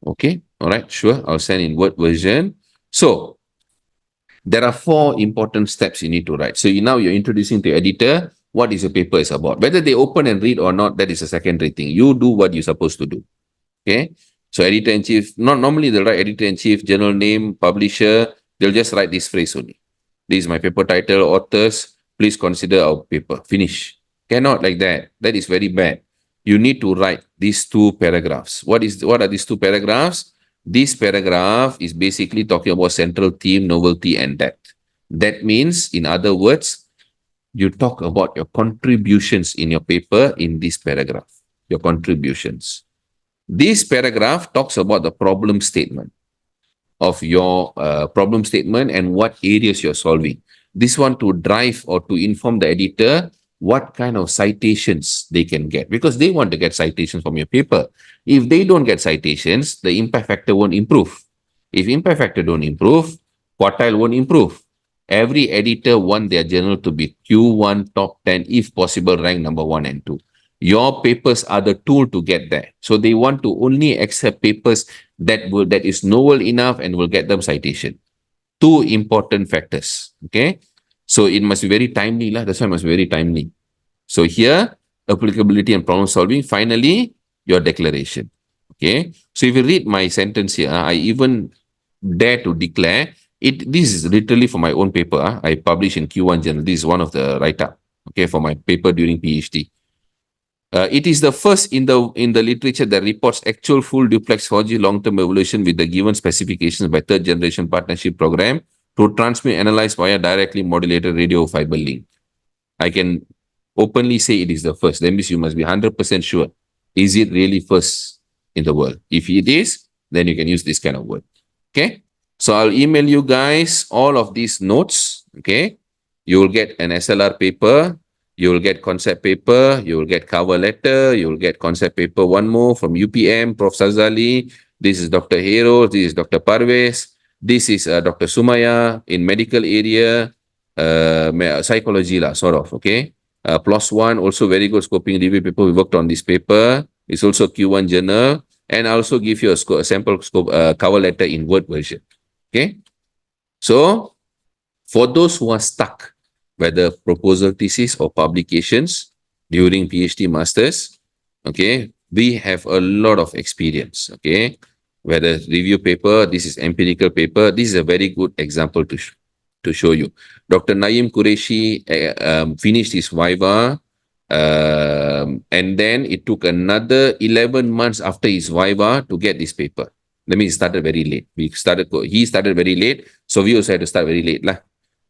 [SPEAKER 1] Okay, all right, sure. I'll send in Word version. So, there are 4 important steps you need to write. So, now you're introducing to your editor what is your paper is about. Whether they open and read or not, that is a secondary thing. You do what you're supposed to do. Okay, so editor-in-chief, not normally they'll write editor-in-chief, journal name, publisher, they'll just write this phrase only. This is my paper title, authors, please consider our paper. Finish. Cannot like that. That is very bad. You need to write these 2 paragraphs. What are these 2 paragraphs? This paragraph is basically talking about central theme, novelty, and depth. That means, in other words, you talk about your contributions in your paper in this paragraph. Your contributions. This paragraph talks about the problem statement of your problem statement and what areas you're solving. This one to drive or to inform the editor what kind of citations they can get, because they want to get citations from your paper. If they don't get citations, the impact factor won't improve. If impact factor don't improve, quartile won't improve. Every editor want their journal to be Q1 top 10, if possible, rank number 1 and 2. Your papers are the tool to get there. So they want to only accept papers that is novel enough and will get them citation. 2 important factors. Okay. So it must be very timely. That's why it must be very timely. So here, applicability and problem solving. Finally, your declaration. Okay. So if you read my sentence here, I even dare to declare it. This is literally for my own paper. I published in Q1 Journal. This is one of the write-up. Okay, for my paper during PhD. It is the first in the literature that reports actual full duplex 4G long-term evolution with the given specifications by third generation partnership program to transmit analyze via directly modulated radio fiber link. I can openly say it is the first. That means you must be 100% sure. Is it really first in the world? If it is, then you can use this kind of word. Okay. So I'll email you guys all of these notes. Okay. You will get an SLR paper. You will get concept paper, you will get cover letter, you will get concept paper one more from UPM, Prof. Sazali. This is Dr. Hero, this is Dr. Parvez. This is Dr. Sumaya in medical area, psychology lah, sort of, okay. Plus one, also very good scoping review paper. We worked on this paper. It's also Q1 journal. And I also give you a sample cover letter in Word version. Okay. So, for those who are stuck, whether proposal thesis or publications during PhD masters, okay, we have a lot of experience, okay. Whether review paper, this is empirical paper, this is a very good example to show you. Dr. Naeem Qureshi finished his Viva, and then it took another 11 months after his Viva to get this paper. That means he started very late. He started very late, so we also had to start very late lah.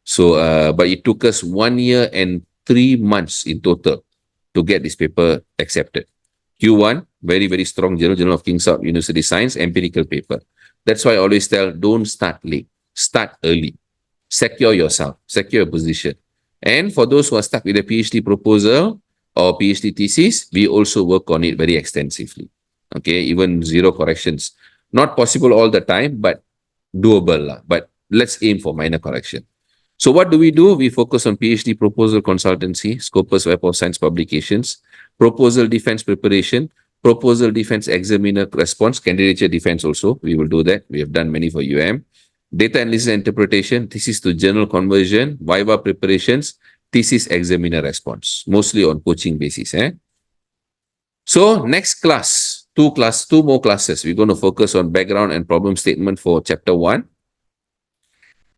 [SPEAKER 1] So, but it took us 1 year and 3 months in total to get this paper accepted. Q1, very, very strong Journal of King's University Science, empirical paper. That's why I always tell, don't start late, start early. Secure yourself, secure your position. And for those who are stuck with a PhD proposal or PhD thesis, we also work on it very extensively. Okay, even zero corrections. Not possible all the time, but doable lah. But let's aim for minor correction. So what do? We focus on PhD proposal consultancy, Scopus Web of Science publications, proposal defense preparation, proposal defense examiner response, candidature defense also. We will do that. We have done many for UM. Data analysis and interpretation, thesis to journal conversion, Viva preparations, thesis examiner response, mostly on coaching basis. So next class, two more classes. We're going to focus on background and problem statement for chapter 1.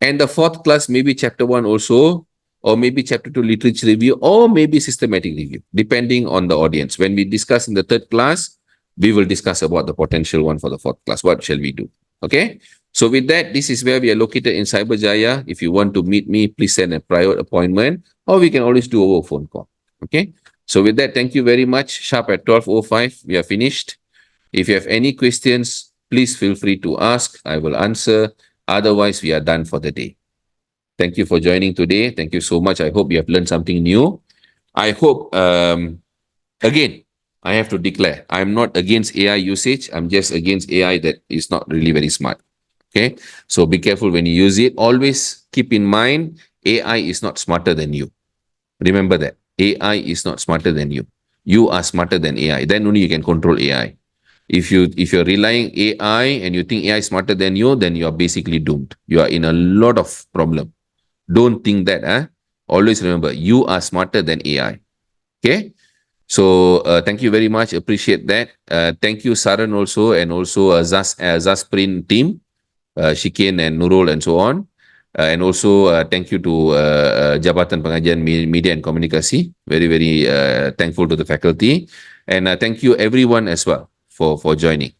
[SPEAKER 1] And the fourth class, maybe chapter 1 also, or maybe chapter 2 literature review, or maybe systematic review, depending on the audience. When we discuss in the third class, we will discuss about the potential one for the fourth class. What shall we do? Okay. So with that, this is where we are located in Cyberjaya. If you want to meet me, please send a prior appointment, or we can always do over phone call. Okay. So with that, thank you very much. Sharp at 12:05, we are finished. If you have any questions, please feel free to ask. I will answer. Otherwise, we are done for the day. Thank you for joining today. Thank you so much. I hope you have learned something new. I hope, again, I have to declare, I'm not against AI usage. I'm just against AI that is not really very smart. Okay. So be careful when you use it. Always keep in mind, AI is not smarter than you. Remember that. AI is not smarter than you. You are smarter than AI. Then only you can control AI. If you're relying AI and you think AI is smarter than you, then you are basically doomed. You are in a lot of problem. Don't think that. Always remember, you are smarter than AI. Okay. So thank you very much. Appreciate that. Thank you, Saran also, and also ZASSPRINT team, Shikin and Nurul and so on. And also thank you to Jabatan Pengajian Media and Komunikasi. Very, very thankful to the faculty. And thank you everyone as well for joining.